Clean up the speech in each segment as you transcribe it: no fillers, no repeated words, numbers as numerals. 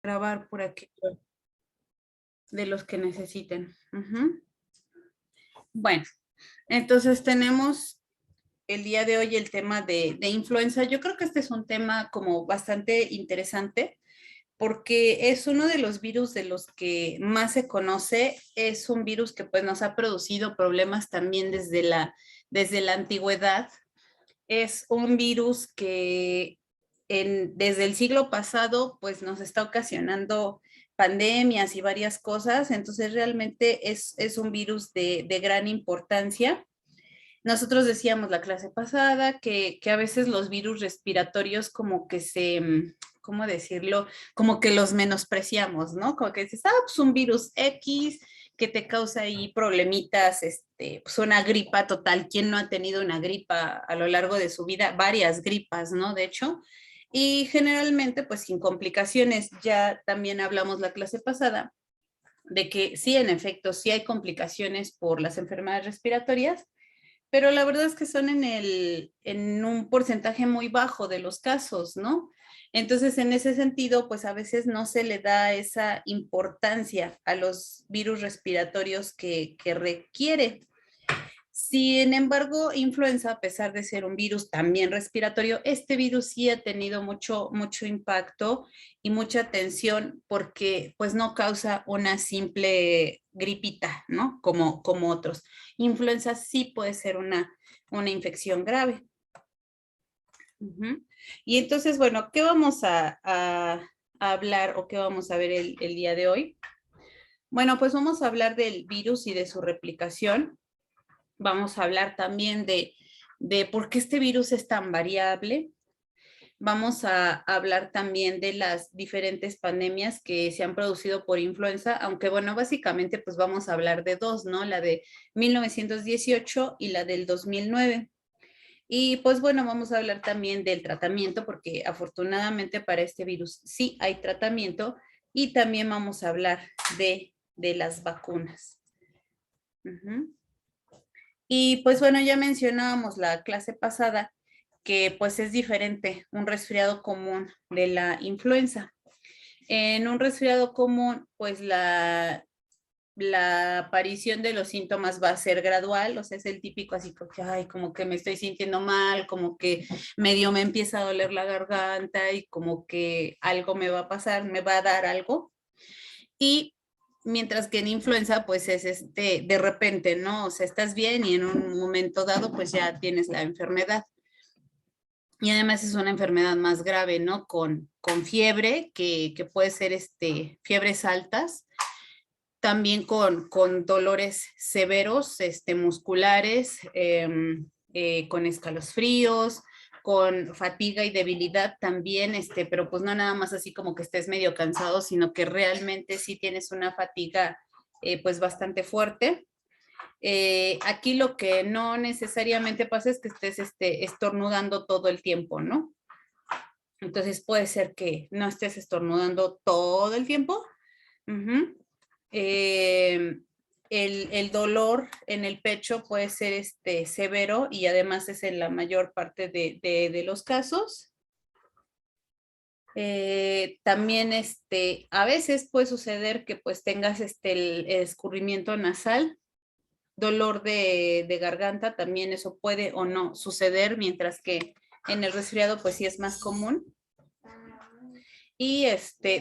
grabar por aquí de los que necesiten. Bueno, entonces tenemos el día de hoy el tema de influenza. Yo creo que este es un tema como bastante interesante porque es uno de los virus de los que más se conoce. Es un virus que pues nos ha producido problemas también desde la antigüedad. Es un virus que desde el siglo pasado pues nos está ocasionando pandemias y varias cosas, entonces realmente es un virus de gran importancia. Nosotros decíamos la clase pasada que a veces los virus respiratorios como que ¿cómo decirlo? Como que los menospreciamos, ¿no? Como que dices, pues un virus X que te causa ahí problemitas, pues una gripa total. ¿Quién no ha tenido una gripa a lo largo de su vida? Varias gripas, ¿no? De hecho, y generalmente pues sin complicaciones. Ya también hablamos la clase pasada de que sí, en efecto, sí hay complicaciones por las enfermedades respiratorias, pero la verdad es que son en un porcentaje muy bajo de los casos, ¿no? Entonces, en ese sentido, pues a veces no se le da esa importancia a los virus respiratorios que requiere. Sin embargo, influenza, a pesar de ser un virus también respiratorio, este virus sí ha tenido mucho impacto y mucha atención porque pues no causa una simple gripita, ¿no? Como otros. Influenza sí puede ser una infección grave. Y entonces, bueno, ¿qué vamos a hablar o qué vamos a ver el día de hoy? Bueno, pues vamos a hablar del virus y de su replicación. Vamos a hablar también de por qué este virus es tan variable. Vamos a hablar también de las diferentes pandemias que se han producido por influenza, aunque bueno, básicamente pues vamos a hablar de dos, ¿no? La de 1918 y la del 2009. Y pues bueno, vamos a hablar también del tratamiento, porque afortunadamente para este virus sí hay tratamiento, y también vamos a hablar de las vacunas. Y pues bueno, ya mencionábamos la clase pasada que pues es diferente un resfriado común de la influenza. En un resfriado común, pues la aparición de los síntomas va a ser gradual, o sea, es el típico así porque, ay, como que me estoy sintiendo mal, como que medio me empieza a doler la garganta y como que algo me va a pasar, me va a dar algo. Y mientras que en influenza, pues es de repente, ¿no? O sea, estás bien y en un momento dado, pues ya tienes la enfermedad. Y además es una enfermedad más grave, ¿no? Con fiebre, que puede ser fiebres altas, también con dolores severos, musculares, con escalofríos, con fatiga y debilidad también, pero pues no nada más así como que estés medio cansado, sino que realmente sí tienes una fatiga pues bastante fuerte. Aquí lo que no necesariamente pasa es que estés estornudando todo el tiempo, ¿no? Entonces puede ser que no estés estornudando todo el tiempo. El dolor en el pecho puede ser severo y además es en la mayor parte de los casos. También a veces puede suceder que pues tengas el escurrimiento nasal, dolor de garganta, también eso puede o no suceder, mientras que en el resfriado pues sí es más común. Y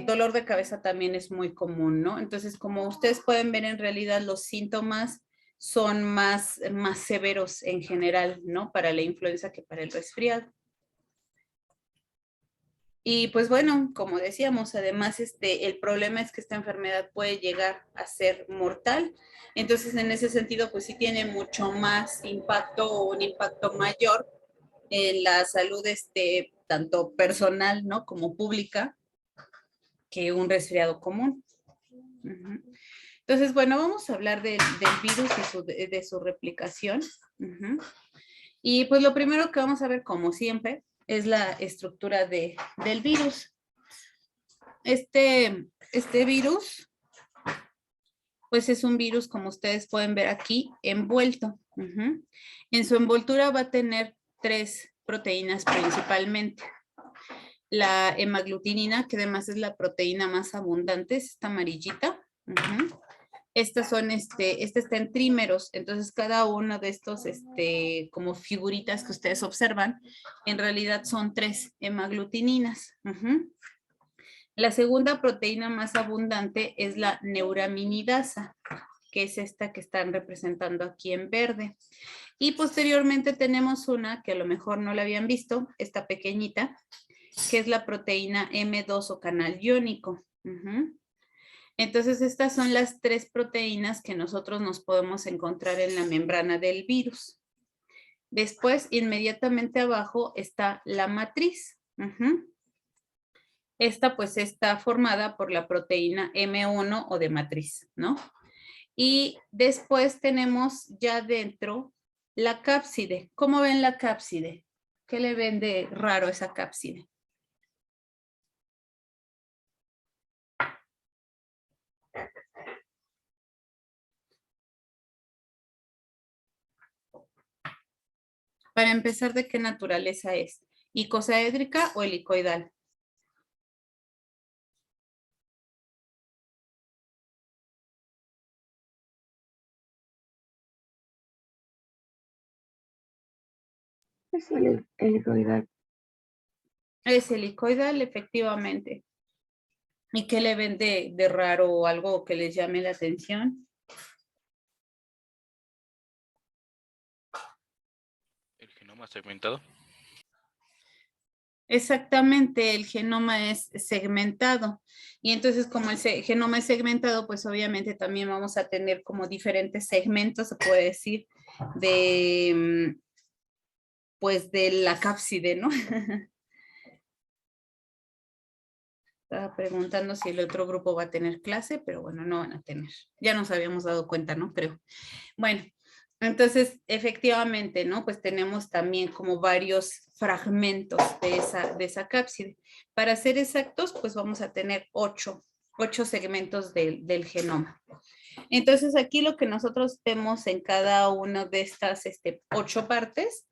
dolor de cabeza también es muy común, ¿no? Entonces, como ustedes pueden ver, en realidad los síntomas son más severos en general, ¿no? Para la influenza que para el resfriado. Y pues bueno, como decíamos, además el problema es que esta enfermedad puede llegar a ser mortal. Entonces, en ese sentido, pues sí tiene mucho más impacto o un impacto mayor en la salud tanto personal, ¿no? Como pública, que un resfriado común. Entonces, bueno, vamos a hablar del virus y de su replicación. Y pues lo primero que vamos a ver, como siempre, es la estructura del virus. Este virus, pues es un virus, como ustedes pueden ver aquí, envuelto. En su envoltura va a tener 3 proteínas principalmente. la hemaglutinina, que además es la proteína más abundante, es esta amarillita. Estas son, este está en trímeros, entonces cada uno de estos, como figuritas que ustedes observan, en realidad son 3 hemaglutininas. La segunda proteína más abundante es la neuraminidasa, que es esta que están representando aquí en verde. Y posteriormente tenemos una que a lo mejor no la habían visto, esta pequeñita, que es la proteína M2 o canal iónico. Entonces, estas son las 3 proteínas que nosotros nos podemos encontrar en la membrana del virus. Después, inmediatamente abajo está la matriz. Esta pues está formada por la proteína M1 o de matriz, ¿no? Y después tenemos ya dentro la cápside. ¿Cómo ven la cápside? ¿Qué le ven de raro a esa cápside? Para empezar, ¿de qué naturaleza es? ¿Icosaédrica o helicoidal? Es el helicoidal. Es helicoidal, efectivamente. ¿Y qué le ven de raro o algo que les llame la atención? El genoma segmentado. Exactamente, el genoma es segmentado. Y entonces, como el genoma es segmentado, pues obviamente también vamos a tener como diferentes segmentos, se puede decir, de, pues de la cápside, ¿no? Estaba preguntando si el otro grupo va a tener clase, pero bueno, no van a tener. Ya nos habíamos dado cuenta, ¿no? Creo. Bueno, entonces, efectivamente, ¿no? Pues tenemos también como varios fragmentos de esa cápside. Para ser exactos, pues vamos a tener 8 segmentos del genoma. Entonces, aquí lo que nosotros vemos en cada una de estas 8 partes,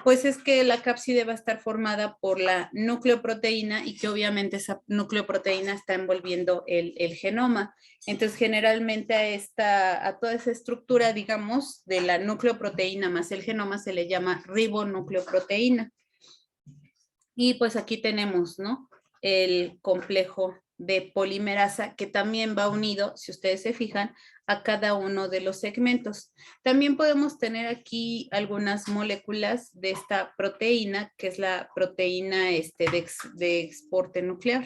pues es que la cápside va a estar formada por la nucleoproteína y que obviamente esa nucleoproteína está envolviendo el genoma. Entonces, generalmente a toda esa estructura, digamos, de la nucleoproteína más el genoma se le llama ribonucleoproteína. Y pues aquí tenemos, ¿no? El complejo de polimerasa que también va unido, si ustedes se fijan, a cada uno de los segmentos. También podemos tener aquí algunas moléculas de esta proteína, que es la proteína de exporte nuclear.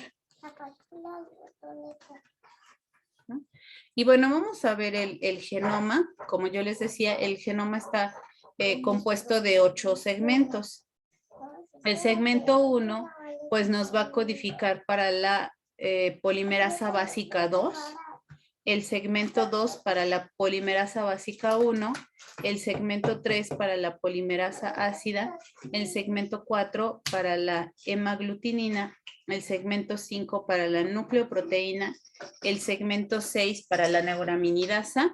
¿No? Y bueno, vamos a ver el genoma. Como yo les decía, el genoma está compuesto de 8 segmentos. El segmento 1, pues nos va a codificar para la polimerasa básica 2, el segmento 2 para la polimerasa básica 1, el segmento 3 para la polimerasa ácida, el segmento 4 para la hemaglutinina, el segmento 5 para la nucleoproteína, el segmento 6 para la neuraminidasa,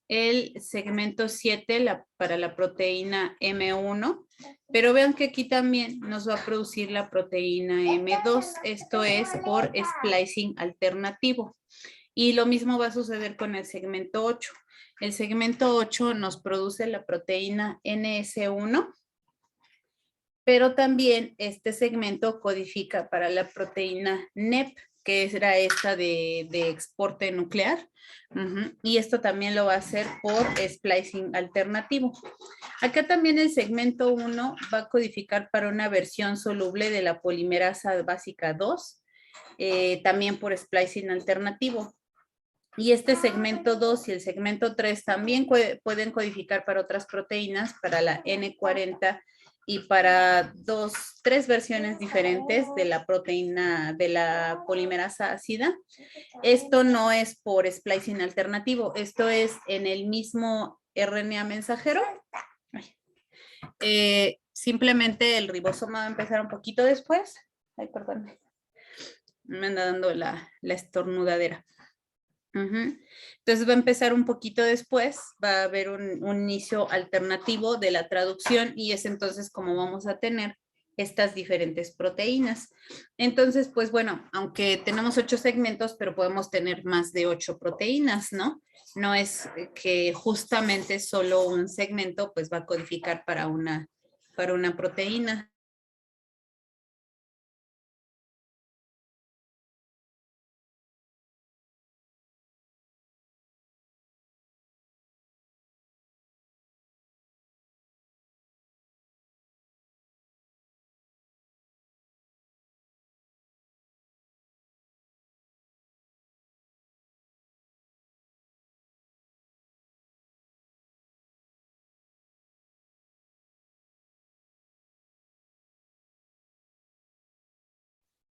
el segmento 7 para la proteína M1, pero vean que aquí también nos va a producir la proteína M2, esto es por splicing alternativo. Y lo mismo va a suceder con el segmento 8. El segmento 8 nos produce la proteína NS1, pero también este segmento codifica para la proteína NEP, que era esta de exporte nuclear. Y esto también lo va a hacer por splicing alternativo. Acá también el segmento 1 va a codificar para una versión soluble de la polimerasa básica 2, también por splicing alternativo. Y este segmento 2 y el segmento 3 también pueden codificar para otras proteínas, para la N40 y para 3 versiones diferentes de la proteína, de la polimerasa ácida. Esto no es por splicing alternativo, esto es en el mismo RNA mensajero. Simplemente el ribosoma va a empezar un poquito después. Ay, perdón. Me anda dando la estornudadera. Entonces va a empezar un poquito después, va a haber un inicio alternativo de la traducción y es entonces como vamos a tener estas diferentes proteínas. Entonces, pues bueno, aunque tenemos 8 segmentos, pero podemos tener más de 8 proteínas, ¿no? No es que justamente solo un segmento pues va a codificar para una proteína.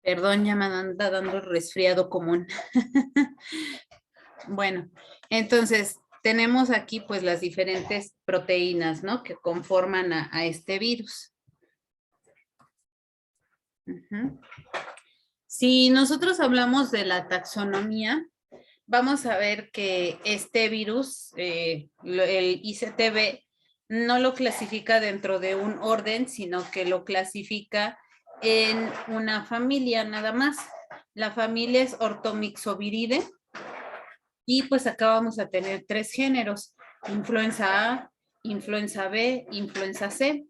Perdón, ya me anda dando el resfriado común. Bueno, entonces tenemos aquí pues las diferentes proteínas, ¿no? Que conforman a este virus. Ujú. Si nosotros hablamos de la taxonomía, vamos a ver que este virus, el ICTB, no lo clasifica dentro de un orden, sino que lo clasifica en una familia nada más. La familia es Orthomyxoviridae y pues acá vamos a tener 3 géneros: influenza A, influenza B, influenza C.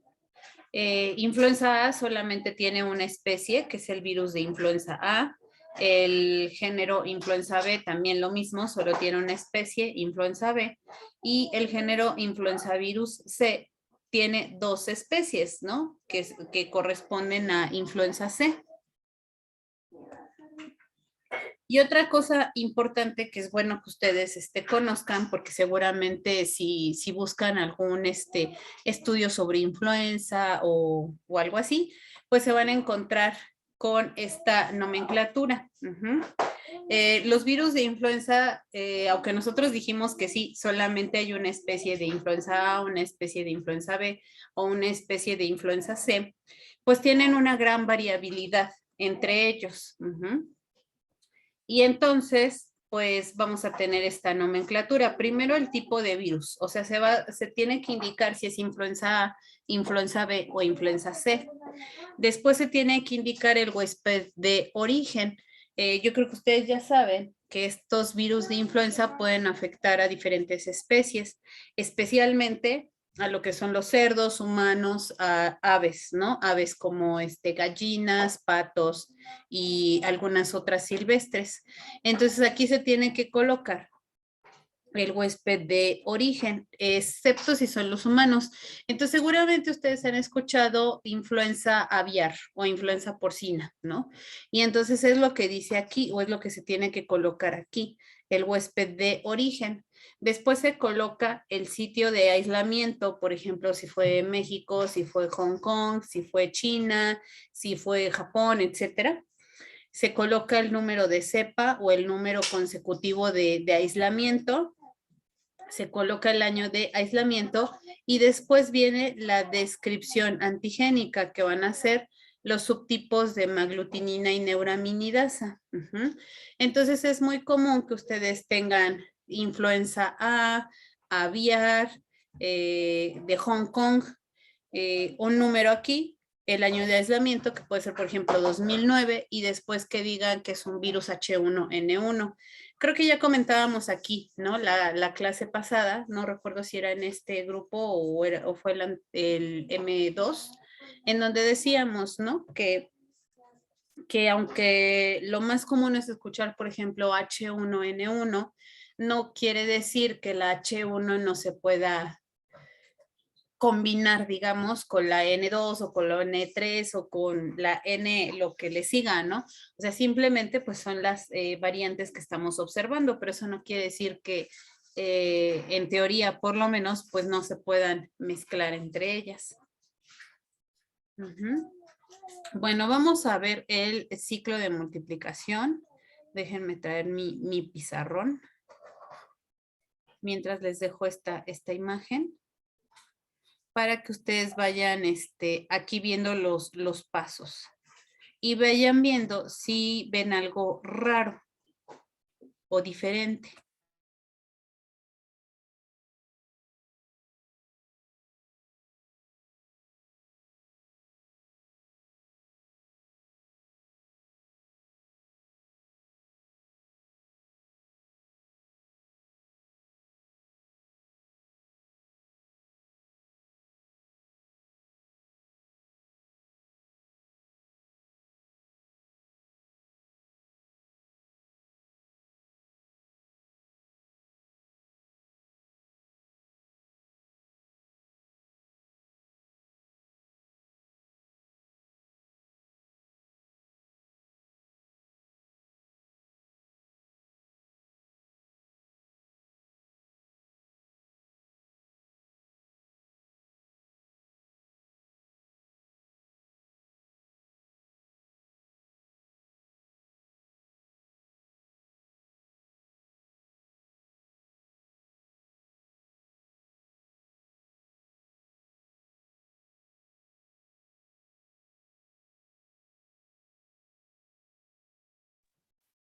Influenza A solamente tiene una especie, que es el virus de influenza A. El género influenza B también lo mismo, solo tiene una especie, influenza B. Y el género influenza virus C tiene 2 especies, ¿no? Que corresponden a influenza C. Y otra cosa importante que es bueno que ustedes conozcan, porque seguramente si buscan algún estudio sobre influenza o algo así, pues se van a encontrar con esta nomenclatura. Los virus de influenza, aunque nosotros dijimos que sí, solamente hay una especie de influenza A, una especie de influenza B o una especie de influenza C, pues tienen una gran variabilidad entre ellos. Y entonces, pues vamos a tener esta nomenclatura. Primero el tipo de virus, o sea, se tiene que indicar si es influenza A, influenza B o influenza C. Después se tiene que indicar el huésped de origen. Yo creo que ustedes ya saben que estos virus de influenza pueden afectar a diferentes especies, especialmente a lo que son los cerdos, humanos, a aves, ¿no? Aves como gallinas, patos y algunas otras silvestres. Entonces aquí se tiene que colocar el huésped de origen, excepto si son los humanos. Entonces, seguramente ustedes han escuchado influenza aviar o influenza porcina, ¿no? Y entonces es lo que dice aquí, o es lo que se tiene que colocar aquí, el huésped de origen. Después se coloca el sitio de aislamiento, por ejemplo, si fue México, si fue Hong Kong, si fue China, si fue Japón, etcétera. Se coloca el número de cepa o el número consecutivo de aislamiento, se coloca el año de aislamiento y después viene la descripción antigénica, que van a ser los subtipos de maglutinina y neuraminidasa. Entonces es muy común que ustedes tengan influenza A, aviar, de Hong Kong, un número aquí, el año de aislamiento, que puede ser, por ejemplo, 2009, y después que digan que es un virus H1N1. Creo que ya comentábamos aquí, ¿no? La clase pasada, no recuerdo si era en este grupo o fue el M2, en donde decíamos, ¿no? Que aunque lo más común es escuchar, por ejemplo, H1N1, no quiere decir que la H1 no se pueda combinar, digamos, con la N2 o con la N3 o con la N, lo que le siga, ¿no? O sea, simplemente pues son las variantes que estamos observando, pero eso no quiere decir que en teoría, por lo menos, pues no se puedan mezclar entre ellas. Bueno, vamos a ver el ciclo de multiplicación. Déjenme traer mi pizarrón mientras les dejo esta imagen, para que ustedes vayan aquí viendo los pasos y vayan viendo si ven algo raro o diferente.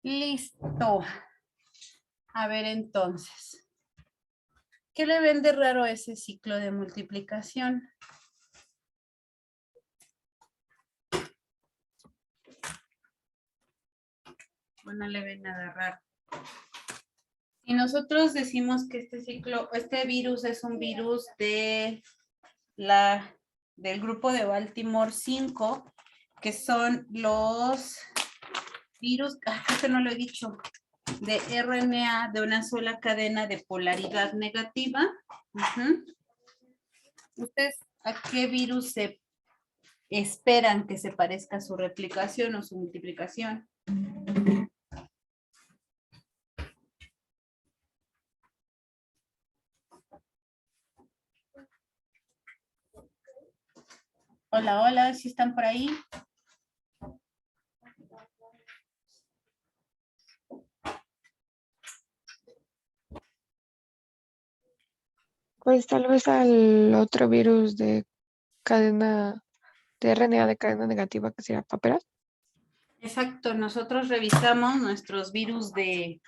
Listo. A ver entonces. ¿Qué le ven de raro a ese ciclo de multiplicación? No le ven nada raro. Si nosotros decimos que este ciclo, este virus es un virus del grupo de Baltimore 5, que son los virus, esto no lo he dicho, de RNA de una sola cadena de polaridad negativa. ¿Ustedes a qué virus se esperan que se parezca su replicación o su multiplicación? Hola, hola, ¿sí están por ahí? Pues tal vez al otro virus de cadena, de RNA de cadena negativa que sería paperas. Exacto, nosotros revisamos nuestros virus de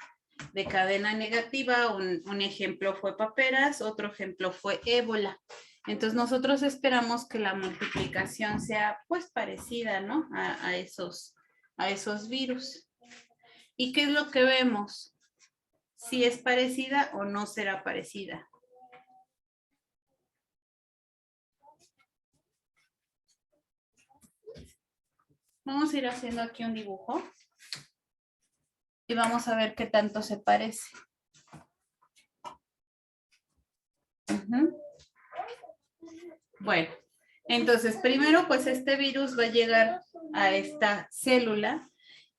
cadena negativa. Un ejemplo fue paperas, otro ejemplo fue ébola. Entonces nosotros esperamos que la multiplicación sea pues parecida, ¿no? A esos virus. ¿Y qué es lo que vemos? Si es parecida o no será parecida. Vamos a ir haciendo aquí un dibujo y vamos a ver qué tanto se parece. Bueno, entonces primero pues este virus va a llegar a esta célula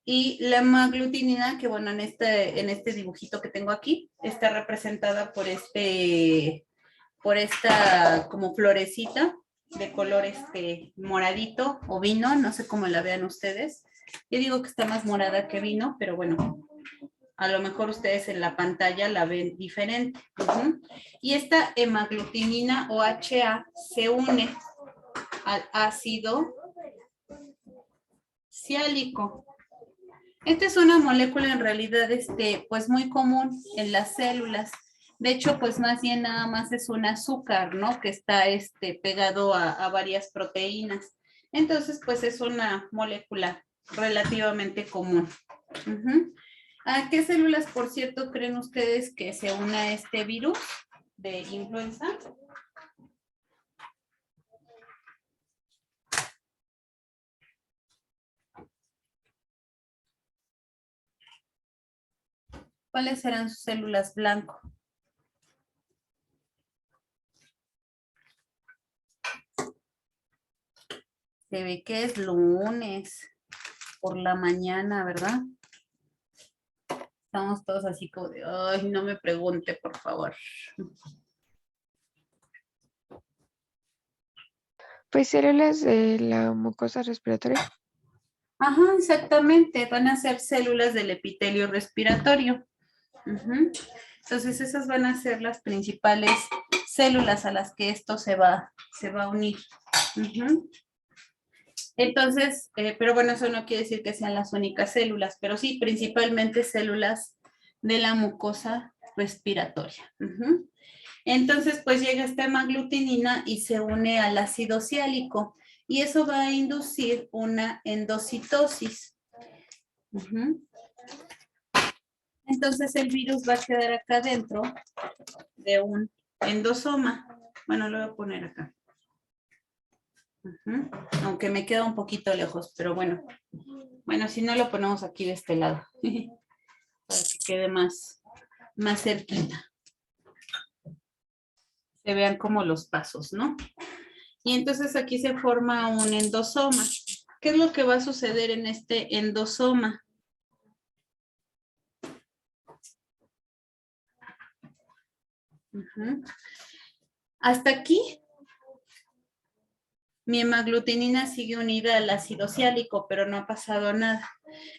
y la hemaglutinina, que bueno, en este dibujito que tengo aquí, está representada por esta como florecita de color moradito o vino, no sé cómo la vean ustedes. Yo digo que está más morada que vino, pero bueno, a lo mejor ustedes en la pantalla la ven diferente. Y esta hemaglutinina o HA se une al ácido ciálico. Esta es una molécula en realidad pues muy común en las células. De hecho, pues más bien nada más es un azúcar, ¿no? Que está pegado a varias proteínas. Entonces, pues es una molécula relativamente común. ¿A qué células, por cierto, creen ustedes que se une este virus de influenza? ¿Cuáles serán sus células blanco? Se ve que es lunes por la mañana, ¿verdad? Estamos todos así como de, ay, no me pregunte, por favor. Pues células de la mucosa respiratoria. Ajá, exactamente. Van a ser células del epitelio respiratorio. Entonces, esas van a ser las principales células a las que esto se va a unir. Entonces, pero bueno, eso no quiere decir que sean las únicas células, pero sí, principalmente células de la mucosa respiratoria. Entonces, pues llega esta hemaglutinina y se une al ácido ciálico y eso va a inducir una endocitosis. Entonces, el virus va a quedar acá dentro de un endosoma. Bueno, lo voy a poner acá. Aunque me queda un poquito lejos, pero bueno. Bueno, si no lo ponemos aquí de este lado. Para que quede más cerquita. Se vean como los pasos, ¿no? Y entonces aquí se forma un endosoma. ¿Qué es lo que va a suceder en este endosoma? Hasta aquí, mi hemaglutinina sigue unida al ácido ciálico, pero no ha pasado nada.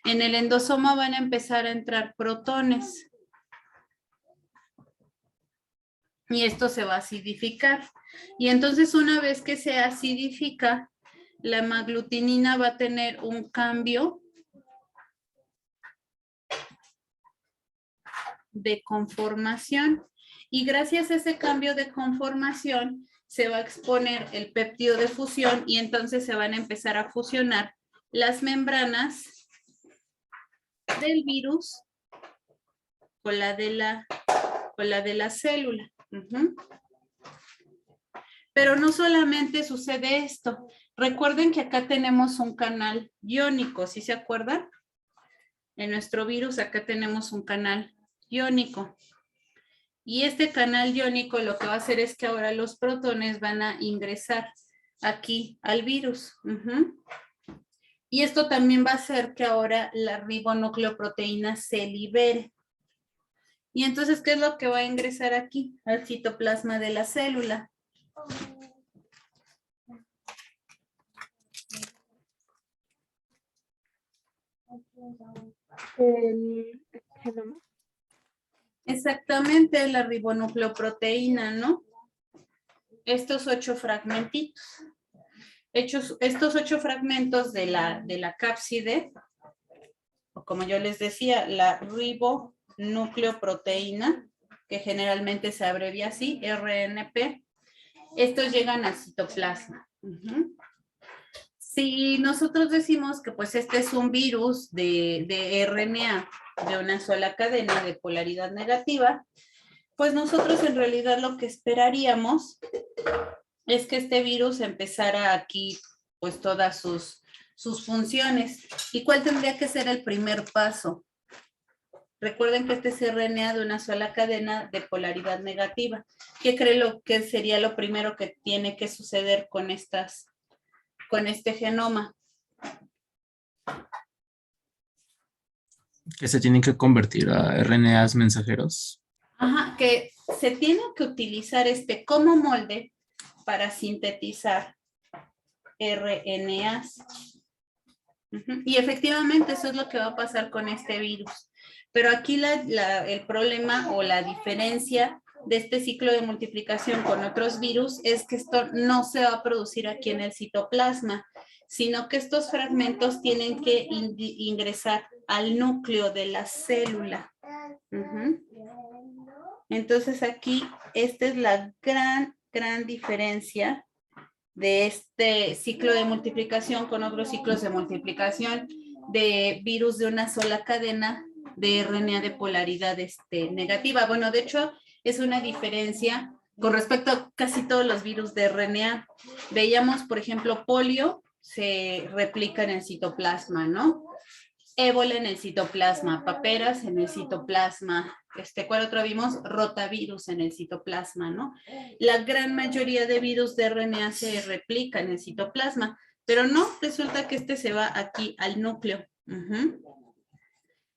En el endosoma van a empezar a entrar protones. Y esto se va a acidificar. Y entonces una vez que se acidifica, la hemaglutinina va a tener un cambio de conformación. Y gracias a ese cambio de conformación se va a exponer el péptido de fusión y entonces se van a empezar a fusionar las membranas del virus con la de la célula. Pero no solamente sucede esto. Recuerden que acá tenemos un canal iónico, ¿sí se acuerdan? En nuestro virus acá tenemos un canal iónico. Y este canal iónico lo que va a hacer es que ahora los protones van a ingresar aquí al virus. Y esto también va a hacer que ahora la ribonucleoproteína se libere. Y entonces, ¿qué es lo que va a ingresar aquí? Al citoplasma de la célula. El genoma. Exactamente, la ribonucleoproteína, ¿no? Estos 8 fragmentitos. Estos 8 fragmentos de la cápside, o como yo les decía, la ribonucleoproteína, que generalmente se abrevia así, RNP, estos llegan al citoplasma. Si nosotros decimos que pues este es un virus de RNA de una sola cadena de polaridad negativa, pues nosotros en realidad lo que esperaríamos es que este virus empezara aquí pues todas sus funciones. ¿Y cuál tendría que ser el primer paso? Recuerden que este es RNA de una sola cadena de polaridad negativa. ¿Qué cree lo que sería lo primero que tiene que suceder con este genoma? Que se tienen que convertir a RNAs mensajeros. Ajá, que se tiene que utilizar como molde para sintetizar RNAs. Y efectivamente eso es lo que va a pasar con este virus. Pero aquí el problema o la diferencia de este ciclo de multiplicación con otros virus es que esto no se va a producir aquí en el citoplasma, sino que estos fragmentos tienen que ingresar al núcleo de la célula. Entonces aquí esta es la gran diferencia de este ciclo de multiplicación con otros ciclos de multiplicación de virus de una sola cadena de RNA de polaridad negativa. Bueno, de hecho, es una diferencia con respecto a casi todos los virus de RNA. Veíamos, por ejemplo, polio se replica en el citoplasma, ¿no? Ébola en el citoplasma, paperas en el citoplasma, ¿cuál otro vimos? Rotavirus en el citoplasma, ¿no? La gran mayoría de virus de RNA se replica en el citoplasma, pero no, resulta que se va aquí al núcleo.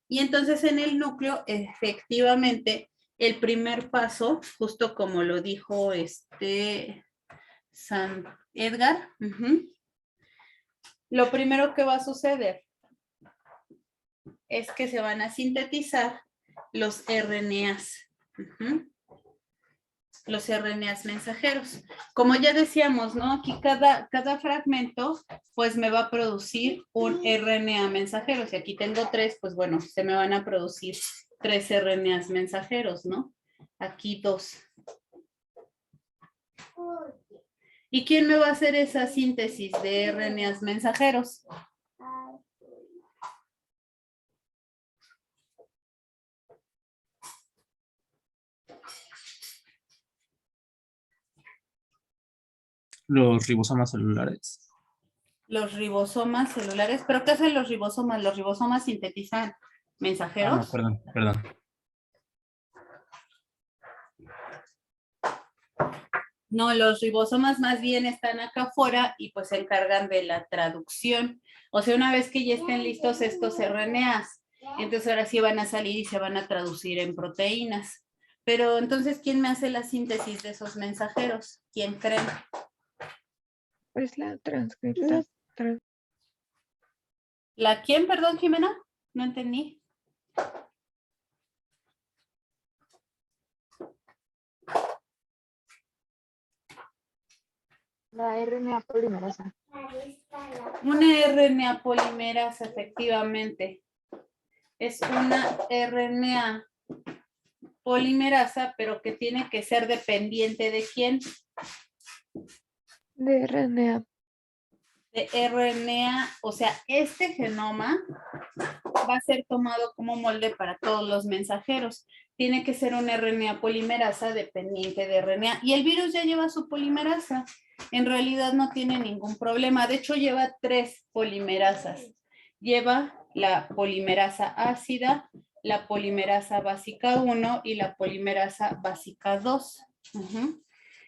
Y entonces en el núcleo, efectivamente, el primer paso, justo como lo dijo San Edgar, lo primero que va a suceder es que se van a sintetizar los RNAs. Los RNAs mensajeros. Como ya decíamos, ¿no? Aquí cada fragmento, pues me va a producir un RNA mensajero. Si aquí tengo 3, pues bueno, se me van a producir 3 RNAs mensajeros, ¿no? Aquí 2. ¿Y quién me va a hacer esa síntesis de RNAs mensajeros? Los ribosomas celulares. Los ribosomas celulares. ¿Pero qué hacen los ribosomas? Los ribosomas sintetizan mensajeros. No, perdón. No, los ribosomas más bien están acá afuera y pues se encargan de la traducción. O sea, una vez que ya estén listos estos RNAs, entonces ahora sí van a salir y se van a traducir en proteínas. Pero entonces, ¿quién me hace la síntesis de esos mensajeros? ¿Quién creen? Pues la transcriptasa. ¿La quién, perdón, Jimena? No entendí. La RNA polimerasa. Una RNA polimerasa, efectivamente. Es una RNA polimerasa, pero que tiene que ser dependiente de quién, De RNA. de RNA, o sea, este genoma va a ser tomado como molde para todos los mensajeros. Tiene que ser un RNA polimerasa dependiente de RNA. Y el virus ya lleva su polimerasa. En realidad no tiene ningún problema. De hecho, lleva 3 polimerasas. Lleva la polimerasa ácida, la polimerasa básica 1 y la polimerasa básica 2.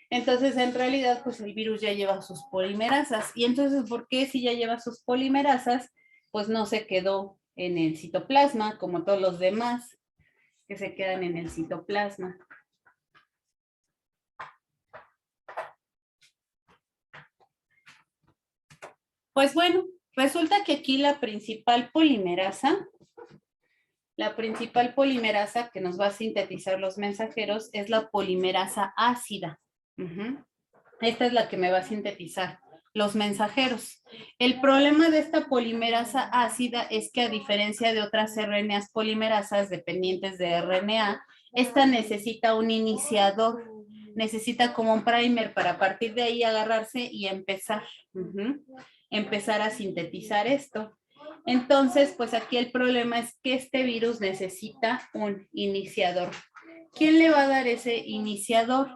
Entonces, en realidad, pues el virus ya lleva sus polimerasas. Y entonces, ¿por qué si ya lleva sus polimerasas, pues no se quedó en el citoplasma, como todos los demás que se quedan en el citoplasma? Pues bueno, resulta que aquí la principal polimerasa que nos va a sintetizar los mensajeros es la polimerasa ácida. Esta es la que me va a sintetizar los mensajeros. El problema de esta polimerasa ácida es que, a diferencia de otras RNAs polimerasas dependientes de RNA, esta necesita un iniciador, necesita como un primer para a partir de ahí agarrarse y empezar a sintetizar esto. Entonces, pues aquí el problema es que este virus necesita un iniciador. ¿Quién le va a dar ese iniciador?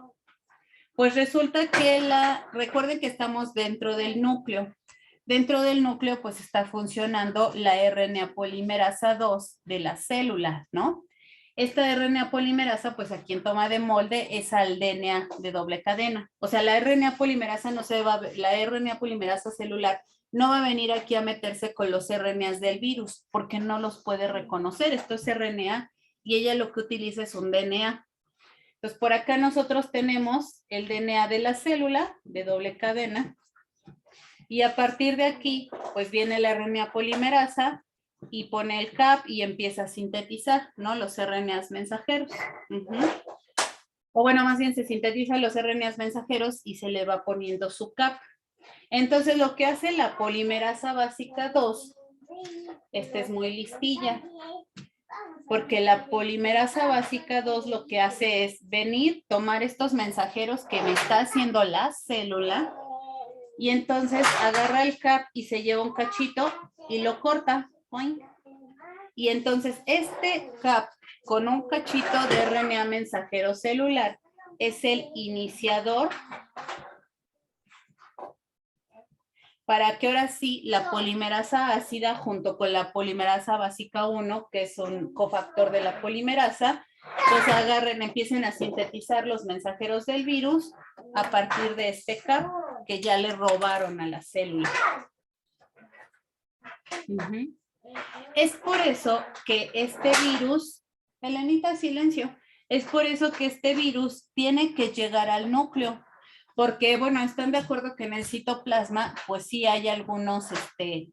Pues resulta que recuerden que estamos dentro del núcleo. Dentro del núcleo pues está funcionando la RNA polimerasa 2 de la célula, ¿no? Esta RNA polimerasa, pues a quien toma de molde es al DNA de doble cadena. O sea, la RNA polimerasa la RNA polimerasa celular no va a venir aquí a meterse con los RNAs del virus, porque no los puede reconocer. Esto es RNA y ella lo que utiliza es un DNA. Entonces, por acá nosotros tenemos el DNA de la célula de doble cadena y a partir de aquí, pues viene la RNA polimerasa y pone el cap y empieza a sintetizar, ¿no? Los RNAs mensajeros. O bueno, más bien se sintetizan los RNAs mensajeros y se le va poniendo su cap. Entonces, lo que hace la polimerasa básica 2, esta es muy listilla, porque la polimerasa básica 2 lo que hace es venir, tomar estos mensajeros que me está haciendo la célula y entonces agarra el cap y se lleva un cachito y lo corta. Y entonces este cap con un cachito de RNA mensajero celular es el iniciador para que ahora sí la polimerasa ácida junto con la polimerasa básica 1, que es un cofactor de la polimerasa, pues empiecen a sintetizar los mensajeros del virus a partir de este cap que ya le robaron a la célula. Es por eso que este virus, Elenita, silencio, es por eso que este virus tiene que llegar al núcleo. Porque, bueno, están de acuerdo que en el citoplasma, pues sí hay algunos,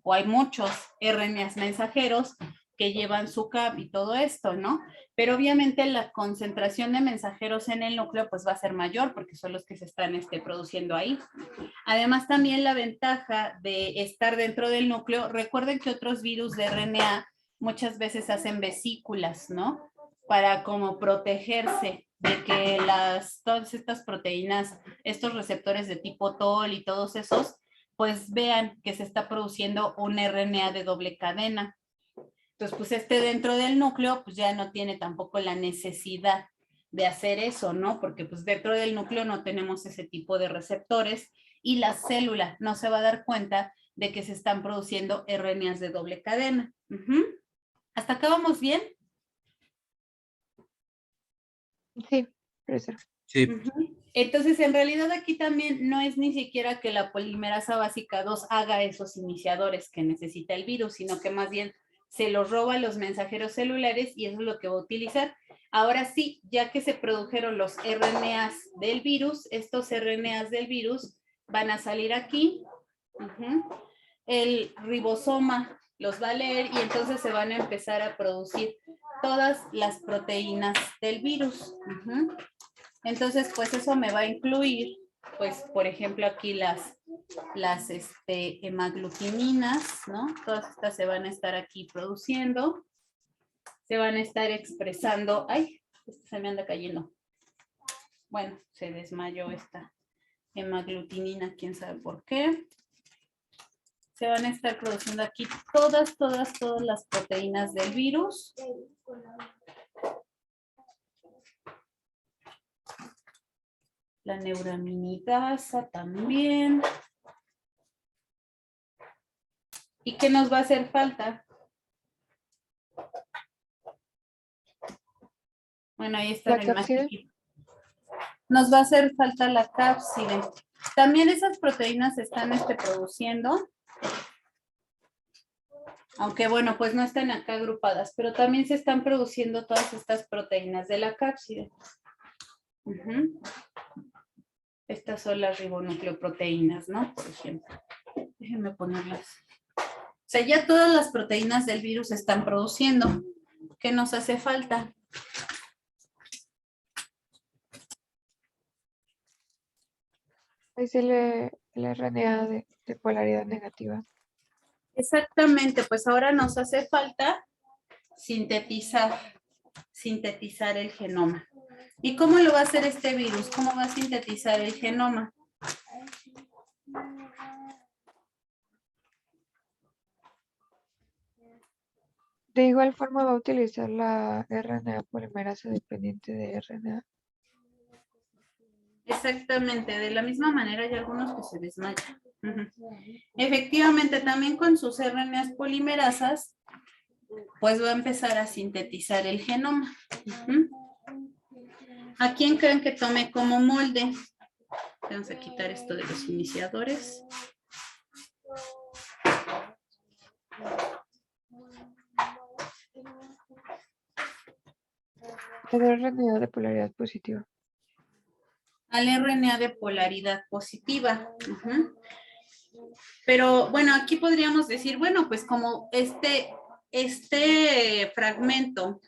o hay muchos RNAs mensajeros que llevan su cap y todo esto, ¿no? Pero obviamente la concentración de mensajeros en el núcleo, pues va a ser mayor porque son los que se están produciendo ahí. Además, también la ventaja de estar dentro del núcleo, recuerden que otros virus de RNA muchas veces hacen vesículas, ¿no? Para como protegerse de que todas estas proteínas, estos receptores de tipo TOL y todos esos, pues vean que se está produciendo un RNA de doble cadena. Entonces, pues dentro del núcleo, pues ya no tiene tampoco la necesidad de hacer eso, ¿no? Porque pues dentro del núcleo no tenemos ese tipo de receptores y la célula no se va a dar cuenta de que se están produciendo RNAs de doble cadena. ¿Hasta acá vamos bien? Sí, profesor. Sí, Entonces, en realidad aquí también no es ni siquiera que la polimerasa básica 2 haga esos iniciadores que necesita el virus, sino que más bien se los roba a los mensajeros celulares y eso es lo que va a utilizar. Ahora sí, ya que se produjeron los RNAs del virus, estos RNAs del virus van a salir aquí. El ribosoma los va a leer y entonces se van a empezar a producir todas las proteínas del virus. Entonces, pues eso me va a incluir, pues, por ejemplo, aquí las hemaglutininas, ¿no? Todas estas se van a estar aquí produciendo, se van a estar expresando, Se me anda cayendo. Bueno, se desmayó esta hemaglutinina, quién sabe por qué. Se van a estar produciendo aquí todas las proteínas del virus. La neuraminidasa también. ¿Y qué nos va a hacer falta? Bueno, ahí está ¿La la cápside? imagen. Nos va a hacer falta la cápside. También esas proteínas se están produciendo. Aunque bueno, pues no están acá agrupadas, pero también se están produciendo todas estas proteínas de la cápside. Estas son las ribonucleoproteínas, ¿no? Por ejemplo. Déjenme ponerlas. O sea, ya todas las proteínas del virus se están produciendo. ¿Qué nos hace falta? Es el RNA de polaridad negativa. Exactamente, pues ahora nos hace falta sintetizar el genoma. ¿Y cómo lo va a hacer este virus? ¿Cómo va a sintetizar el genoma? De igual forma va a utilizar la RNA polimerasa dependiente de RNA. Exactamente, de la misma manera hay algunos que se desmayan. Efectivamente, también con sus RNAs polimerasas, pues va a empezar a sintetizar el genoma. ¿A quién creen que tome como molde? Vamos a quitar esto de los iniciadores. El RNA de polaridad positiva. Al RNA de polaridad positiva. Pero bueno, aquí podríamos decir, bueno, pues como este fragmento,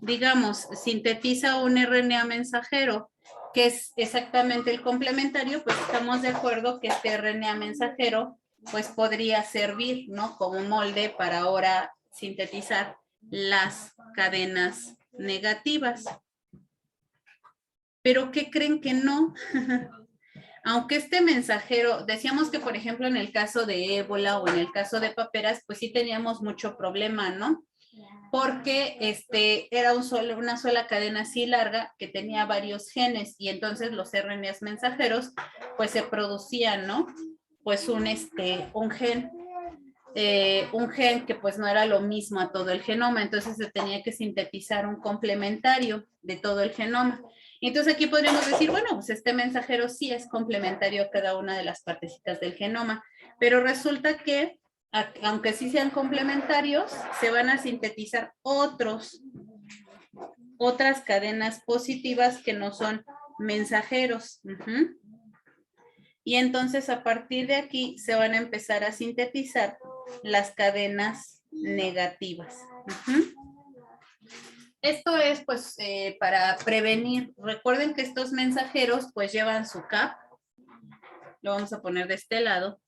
digamos, sintetiza un RNA mensajero, que es exactamente el complementario, pues estamos de acuerdo que este RNA mensajero pues podría servir, ¿no? Como molde para ahora sintetizar las cadenas negativas. ¿Pero qué creen que no? Aunque este mensajero, decíamos que por ejemplo en el caso de ébola o en el caso de paperas, pues sí teníamos mucho problema, ¿no? Porque era una sola cadena así larga que tenía varios genes y entonces los RNAs mensajeros pues se producían, ¿no? Pues un gen que pues no era lo mismo a todo el genoma, entonces se tenía que sintetizar un complementario de todo el genoma. Y entonces aquí podríamos decir, bueno, pues este mensajero sí es complementario a cada una de las partecitas del genoma, pero resulta que aunque sí sean complementarios, se van a sintetizar otras cadenas positivas que no son mensajeros. Y entonces a partir de aquí se van a empezar a sintetizar las cadenas negativas. Esto es pues para prevenir. Recuerden que estos mensajeros pues llevan su cap, lo vamos a poner de este lado,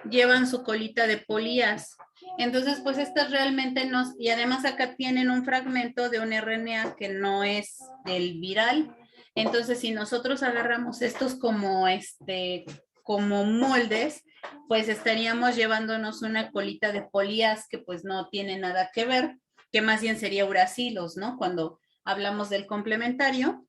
llevan su colita de polías. Entonces pues estas realmente no, y además acá tienen un fragmento de un RNA que no es del viral. Entonces si nosotros agarramos estos como moldes, pues estaríamos llevándonos una colita de polías que pues no tiene nada que ver, que más bien sería uracilos, ¿no? Cuando hablamos del complementario.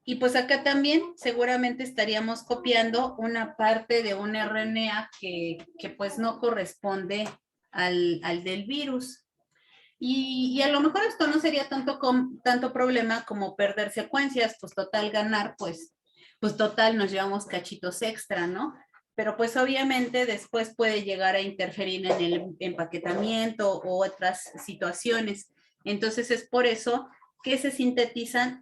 Y pues acá también seguramente estaríamos copiando una parte de un RNA que pues no corresponde al del virus. Y a lo mejor esto no sería tanto problema como perder secuencias, pues total ganar, pues total nos llevamos cachitos extra, ¿no? Pero pues obviamente después puede llegar a interferir en el empaquetamiento u otras situaciones. Entonces es por eso que se sintetizan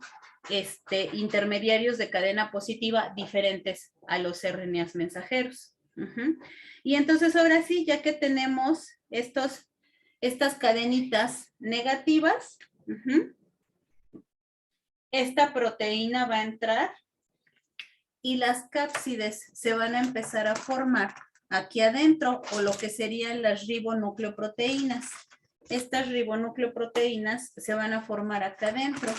intermediarios de cadena positiva diferentes a los RNAs mensajeros. Y entonces ahora sí, ya que tenemos estas cadenitas negativas, esta proteína va a entrar y las cápsides se van a empezar a formar aquí adentro, o lo que serían las ribonucleoproteínas. estas ribonucleoproteínas se van a formar acá adentro.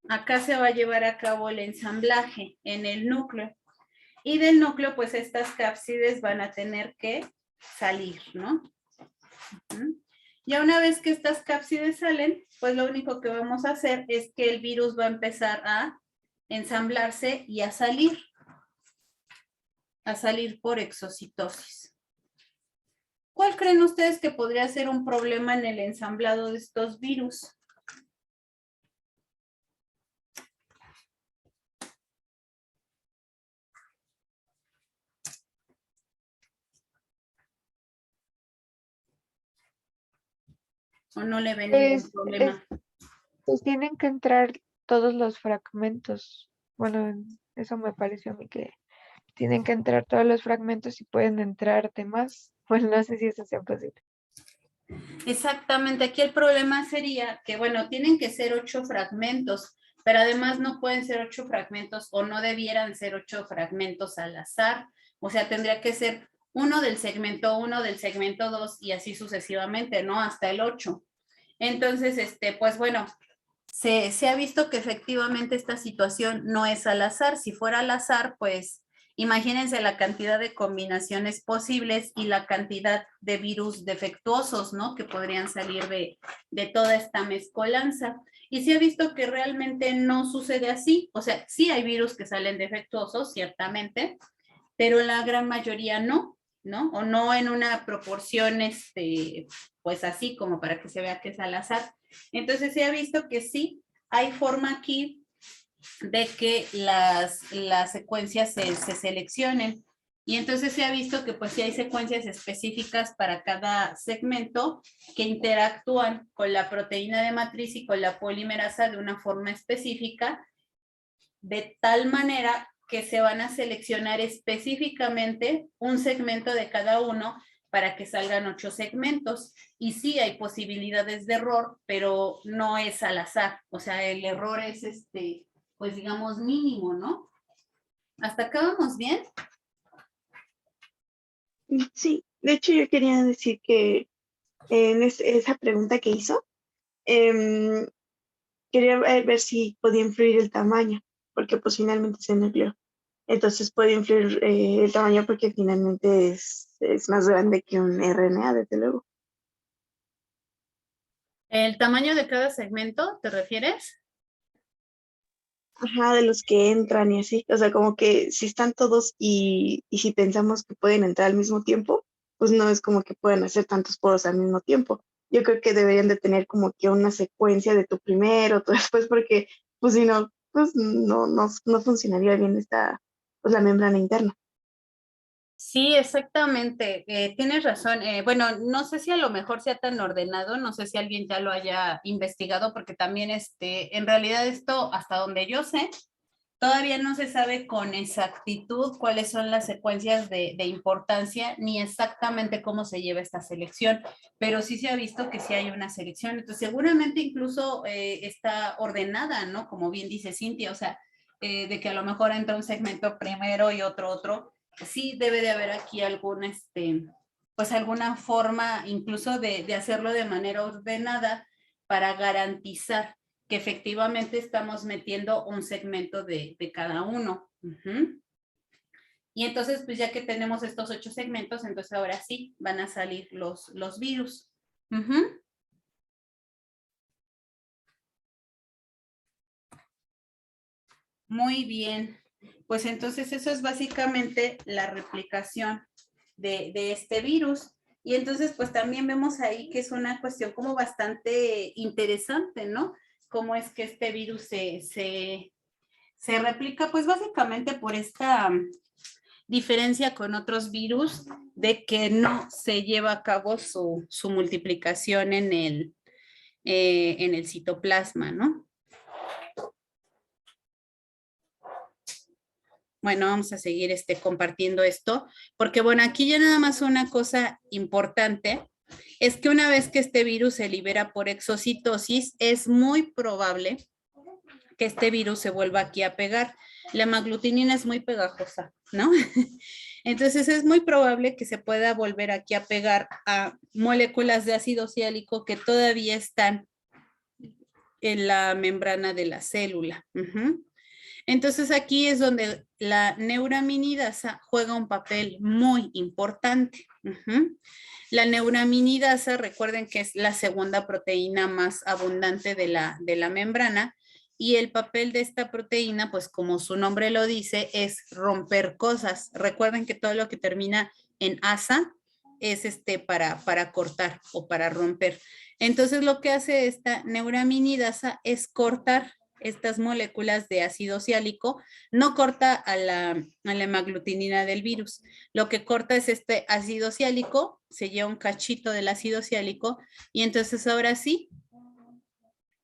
Acá se va a llevar a cabo el ensamblaje en el núcleo. Y del núcleo, pues estas cápsides van a tener que salir, ¿no? Ya una vez que estas cápsides salen, pues lo único que vamos a hacer es que el virus va a empezar a ensamblarse y a salir por exocitosis. ¿Cuál creen ustedes que podría ser un problema en el ensamblado de estos virus? ¿O no le ven ningún problema? Pues tienen que entrar todos los fragmentos. Bueno, eso me pareció a mí que tienen que entrar todos los fragmentos y pueden entrar demás. Pues no sé si eso sea posible. Exactamente, aquí el problema sería que, bueno, tienen que ser 8 fragmentos, pero además no pueden ser 8 fragmentos o no debieran ser 8 fragmentos al azar. O sea, tendría que ser uno del segmento 1, del segmento 2 y así sucesivamente, ¿no? Hasta el 8. Entonces, pues bueno, se ha visto que efectivamente esta situación no es al azar. Si fuera al azar, pues imagínense la cantidad de combinaciones posibles y la cantidad de virus defectuosos, ¿no? Que podrían salir de toda esta mezcolanza. Y se ha visto que realmente no sucede así. O sea, sí hay virus que salen defectuosos, ciertamente, pero la gran mayoría no, ¿no? O no en una proporción, pues así como para que se vea que es al azar. Entonces se ha visto que sí, hay forma aquí de que las secuencias se seleccionen. Y entonces se ha visto que pues sí hay secuencias específicas para cada segmento que interactúan con la proteína de matriz y con la polimerasa de una forma específica, de tal manera que se van a seleccionar específicamente un segmento de cada uno para que salgan 8 segmentos. Y sí hay posibilidades de error, pero no es al azar. O sea, el error es pues digamos mínimo, ¿no? ¿Hasta acá vamos bien? Sí, de hecho yo quería decir que en esa pregunta que hizo, quería ver si podía influir el tamaño, porque pues finalmente se nucleó. Entonces puede influir el tamaño porque finalmente es más grande que un RNA, desde luego. ¿El tamaño de cada segmento, te refieres? Ajá, de los que entran y así. O sea, como que si están todos y si pensamos que pueden entrar al mismo tiempo, pues no es como que puedan hacer tantos poros al mismo tiempo. Yo creo que deberían de tener como que una secuencia de tu primero, tu después, porque pues si no, pues no funcionaría bien pues la membrana interna. Sí, exactamente. Tienes razón. Bueno, no sé si a lo mejor sea tan ordenado, no sé si alguien ya lo haya investigado, porque también en realidad esto, hasta donde yo sé, todavía no se sabe con exactitud cuáles son las secuencias de importancia, ni exactamente cómo se lleva esta selección, pero sí se ha visto que sí hay una selección. Entonces, seguramente incluso está ordenada, ¿no? Como bien dice Cintia, o sea, de que a lo mejor entra un segmento primero y otro. Sí debe de haber aquí algún, pues alguna forma incluso de hacerlo de manera ordenada para garantizar que efectivamente estamos metiendo un segmento de cada uno. Y entonces, pues ya que tenemos estos 8 segmentos, entonces ahora sí van a salir los virus. Muy bien. Pues entonces eso es básicamente la replicación de este virus. Y entonces pues también vemos ahí que es una cuestión como bastante interesante, ¿no? Cómo es que este virus se replica, pues básicamente por esta diferencia con otros virus de que no se lleva a cabo su multiplicación en el citoplasma, ¿no? Bueno, vamos a seguir compartiendo esto, porque bueno, aquí ya nada más una cosa importante es que una vez que este virus se libera por exocitosis, es muy probable que este virus se vuelva aquí a pegar. La hemaglutinina es muy pegajosa, ¿no? Entonces es muy probable que se pueda volver aquí a pegar a moléculas de ácido siálico que todavía están en la membrana de la célula. Entonces aquí es donde la neuraminidasa juega un papel muy importante. La neuraminidasa, recuerden que es la segunda proteína más abundante de la membrana, y el papel de esta proteína, pues como su nombre lo dice, es romper cosas. Recuerden que todo lo que termina en asa es para cortar o para romper. Entonces lo que hace esta neuraminidasa es cortar estas moléculas de ácido siálico, no corta a la hemaglutinina del virus. Lo que corta es este ácido siálico, se lleva un cachito del ácido siálico y entonces ahora sí,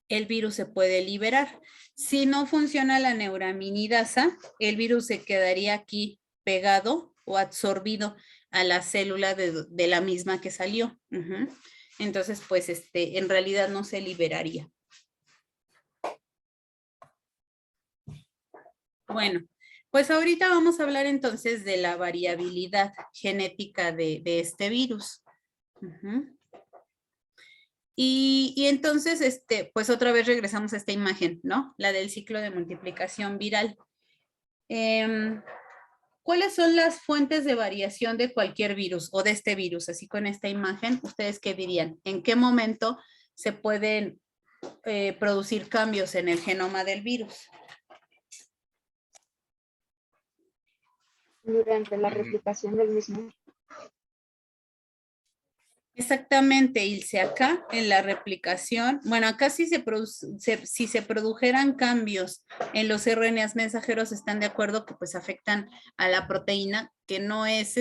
el virus se puede liberar. Si no funciona la neuraminidasa, el virus se quedaría aquí pegado o absorbido a la célula de la misma que salió. Entonces, pues, en realidad no se liberaría. Bueno, pues ahorita vamos a hablar entonces de la variabilidad genética de este virus. Y entonces, pues otra vez regresamos a esta imagen, ¿no? La del ciclo de multiplicación viral. ¿Cuáles son las fuentes de variación de cualquier virus o de este virus? Así con esta imagen, ¿ustedes qué dirían? ¿En qué momento se pueden producir cambios en el genoma del virus? Durante la replicación del mismo. Exactamente, Ilse, acá en la replicación, bueno, acá sí si se produjeran cambios en los RNAs mensajeros, están de acuerdo que pues afectan a la proteína, que no es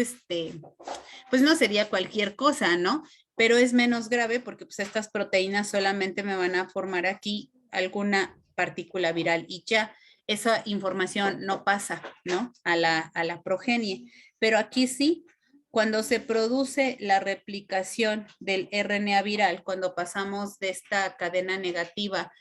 pues no sería cualquier cosa, ¿no? Pero es menos grave porque pues estas proteínas solamente me van a formar aquí alguna partícula viral y ya esa información no pasa, ¿no? A la progenie, pero aquí sí. Cuando se produce la replicación del RNA viral, cuando pasamos de esta cadena negativa,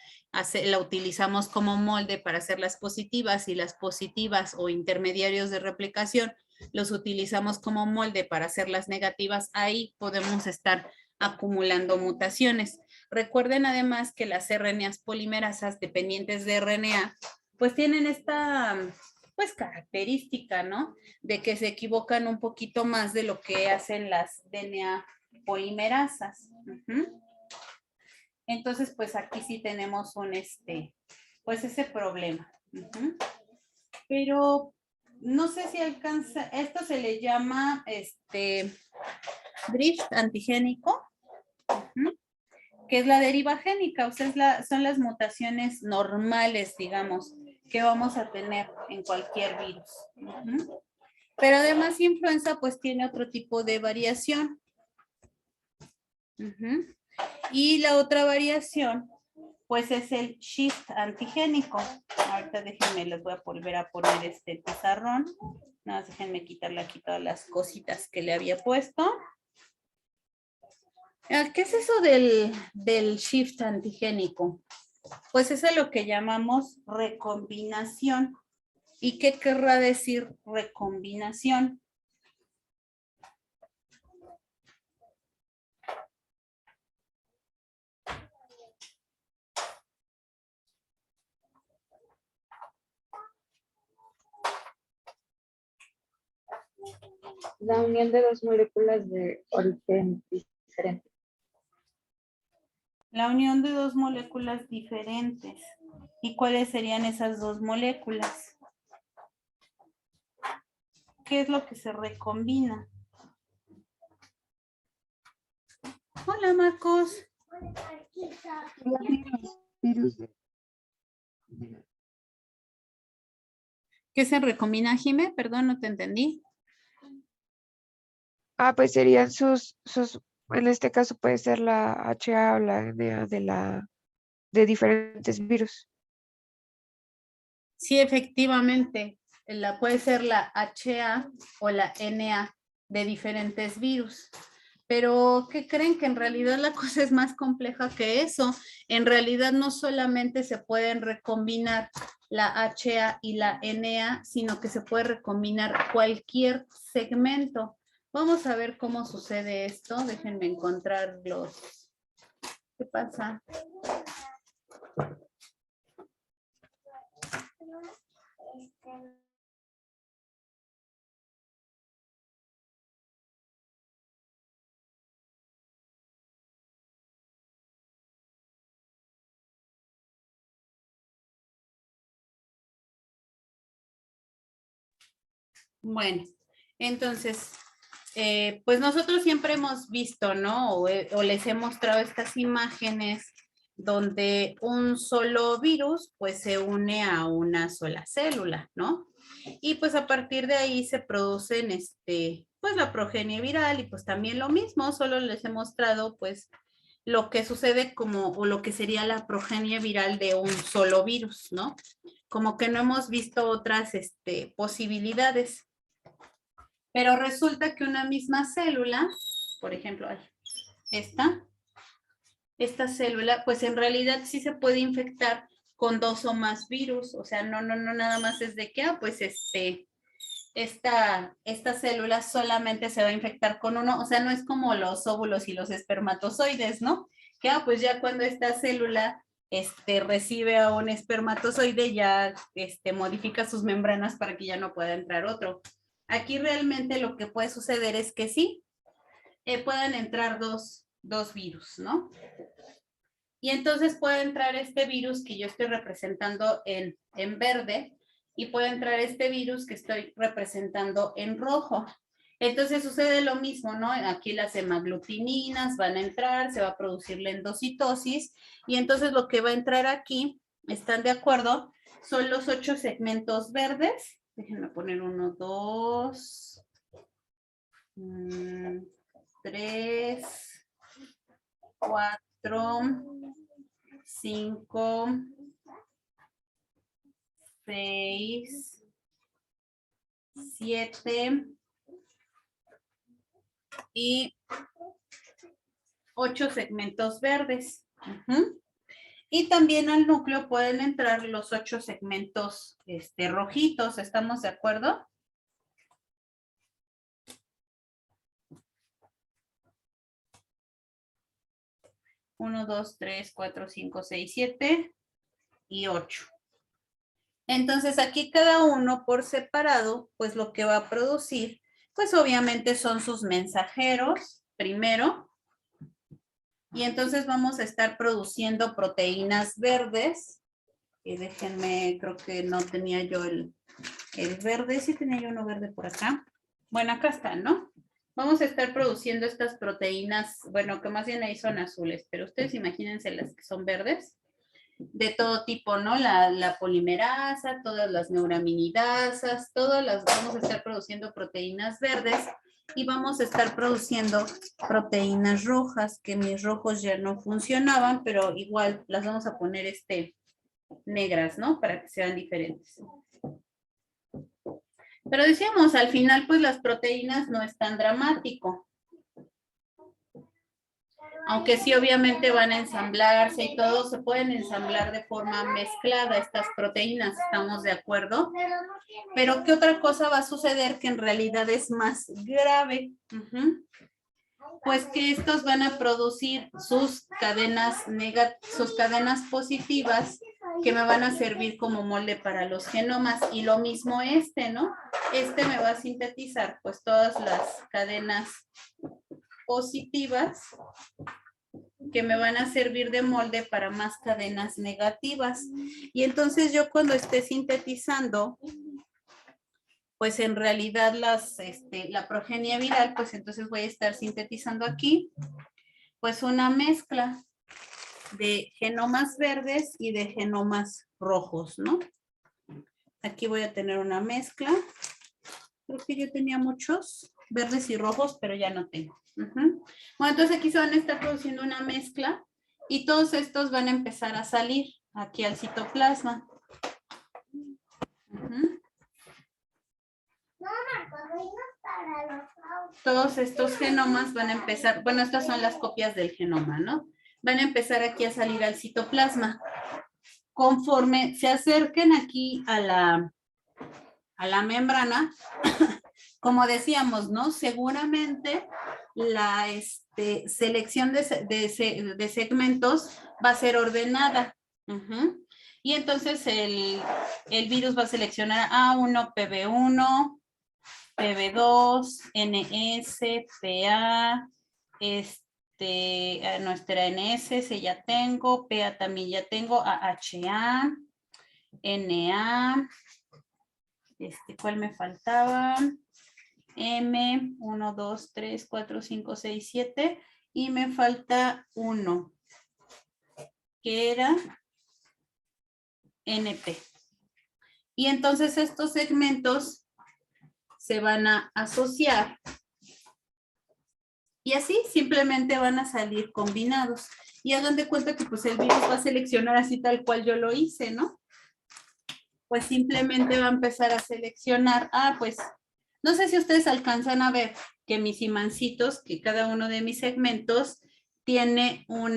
la utilizamos como molde para hacer las positivas y las positivas o intermediarios de replicación, los utilizamos como molde para hacer las negativas, ahí podemos estar acumulando mutaciones. Recuerden además que las RNAs polimerasas dependientes de RNA, pues tienen esta pues característica, ¿no? De que se equivocan un poquito más de lo que hacen las DNA polimerasas. Entonces, pues aquí sí tenemos pues ese problema. Pero no sé si alcanza, esto se le llama drift antigénico, que es la deriva génica, o sea, son las mutaciones normales, digamos, que vamos a tener en cualquier virus. Pero además influenza pues tiene otro tipo de variación. Y la otra variación pues es el shift antigénico. Ahorita déjenme, les voy a volver a poner este pizarrón. Nada más déjenme quitarle aquí todas las cositas que le había puesto. ¿Qué es eso del shift antigénico? Pues es lo que llamamos recombinación. ¿Y qué querrá decir recombinación? La unión de dos moléculas de origen diferente. La unión de dos moléculas diferentes. ¿Y cuáles serían esas dos moléculas? ¿Qué es lo que se recombina? Hola, Marcos. ¿Qué se recombina, Jime? Perdón, no te entendí. Pues serían en este caso puede ser la HA o la NA de diferentes virus. Sí, efectivamente, puede ser la HA o la NA de diferentes virus. Pero, ¿qué creen? Que en realidad la cosa es más compleja que eso. En realidad no solamente se pueden recombinar la HA y la NA, sino que se puede recombinar cualquier segmento. Vamos a ver cómo sucede esto. Déjenme encontrar los... ¿Qué pasa? Bueno, entonces, pues nosotros siempre hemos visto, ¿no? O les he mostrado estas imágenes donde un solo virus pues se une a una sola célula, ¿no? Y pues a partir de ahí se producen pues la progenie viral y pues también lo mismo, solo les he mostrado pues lo que sucede como o lo que sería la progenie viral de un solo virus, ¿no? Como que no hemos visto otras posibilidades. Pero resulta que una misma célula, por ejemplo, esta célula, pues en realidad sí se puede infectar con 2 o más virus. O sea, no nada más es de que, pues esta célula solamente se va a infectar con uno. O sea, no es como los óvulos y los espermatozoides, ¿no? Que, pues ya cuando esta célula recibe a un espermatozoide, ya modifica sus membranas para que ya no pueda entrar otro. Aquí realmente lo que puede suceder es que sí, puedan entrar dos virus, ¿no? Y entonces puede entrar este virus que yo estoy representando en verde y puede entrar este virus que estoy representando en rojo. Entonces sucede lo mismo, ¿no? Aquí las hemaglutininas van a entrar, se va a producir la endocitosis y entonces lo que va a entrar aquí, ¿están de acuerdo? Son los 8 segmentos verdes. Déjenme poner 1, 2, 3, 4, 5, 6, 7 y 8 segmentos verdes. Y también al núcleo pueden entrar los 8 segmentos rojitos. ¿Estamos de acuerdo? Uno, 2, 3, 4, 5, 6, 7 y 8. Entonces aquí cada uno por separado, pues lo que va a producir, pues obviamente son sus mensajeros primero. Y entonces vamos a estar produciendo proteínas verdes. Y déjenme, creo que no tenía yo el verde, sí tenía yo uno verde por acá. Bueno, acá está, ¿no? Vamos a estar produciendo estas proteínas, bueno, que más bien ahí son azules, pero ustedes imagínense las que son verdes, de todo tipo, ¿no? La polimerasa, todas las neuraminidasas, todas las vamos a estar produciendo proteínas verdes y vamos a estar produciendo proteínas rojas, que mis rojos ya no funcionaban, pero igual las vamos a poner negras, ¿no? Para que sean diferentes. Pero decíamos, al final, pues las proteínas no es tan dramático. Aunque sí, obviamente van a ensamblarse y todo, se pueden ensamblar de forma mezclada estas proteínas, ¿estamos de acuerdo? Pero ¿qué otra cosa va a suceder que en realidad es más grave? Pues que estos van a producir sus cadenas positivas que me van a servir como molde para los genomas. Y lo mismo ¿no? Me va a sintetizar pues todas las cadenas positivas que me van a servir de molde para más cadenas negativas. Y entonces yo cuando esté sintetizando, pues en realidad la progenie viral, pues entonces voy a estar sintetizando aquí, pues una mezcla de genomas verdes y de genomas rojos, ¿no? Aquí voy a tener una mezcla. Creo que yo tenía muchos verdes y rojos, pero ya no tengo. Bueno, entonces aquí se van a estar produciendo una mezcla y todos estos van a empezar a salir aquí al citoplasma. todos estos genomas van a empezar, bueno, estas son las copias del genoma, ¿no? Van a empezar aquí a salir al citoplasma. Conforme se acerquen aquí a la membrana, como decíamos, ¿no? Seguramente la selección de segmentos va a ser ordenada. Uh-huh. Y entonces el virus va a seleccionar A1, PB1, PB2, NS, PA, nuestra NS, ese ya tengo, PA también ya tengo, AHA, NA, ¿cuál me faltaba? M, 1, 2, 3, 4, 5, 6, 7, y me falta 1, que era NP. Y entonces estos segmentos se van a asociar y así simplemente van a salir combinados. Y hagan de cuenta que pues el virus va a seleccionar así tal cual yo lo hice, ¿no? Pues simplemente va a empezar a seleccionar, pues no sé si ustedes alcanzan a ver que mis imancitos, que cada uno de mis segmentos tiene un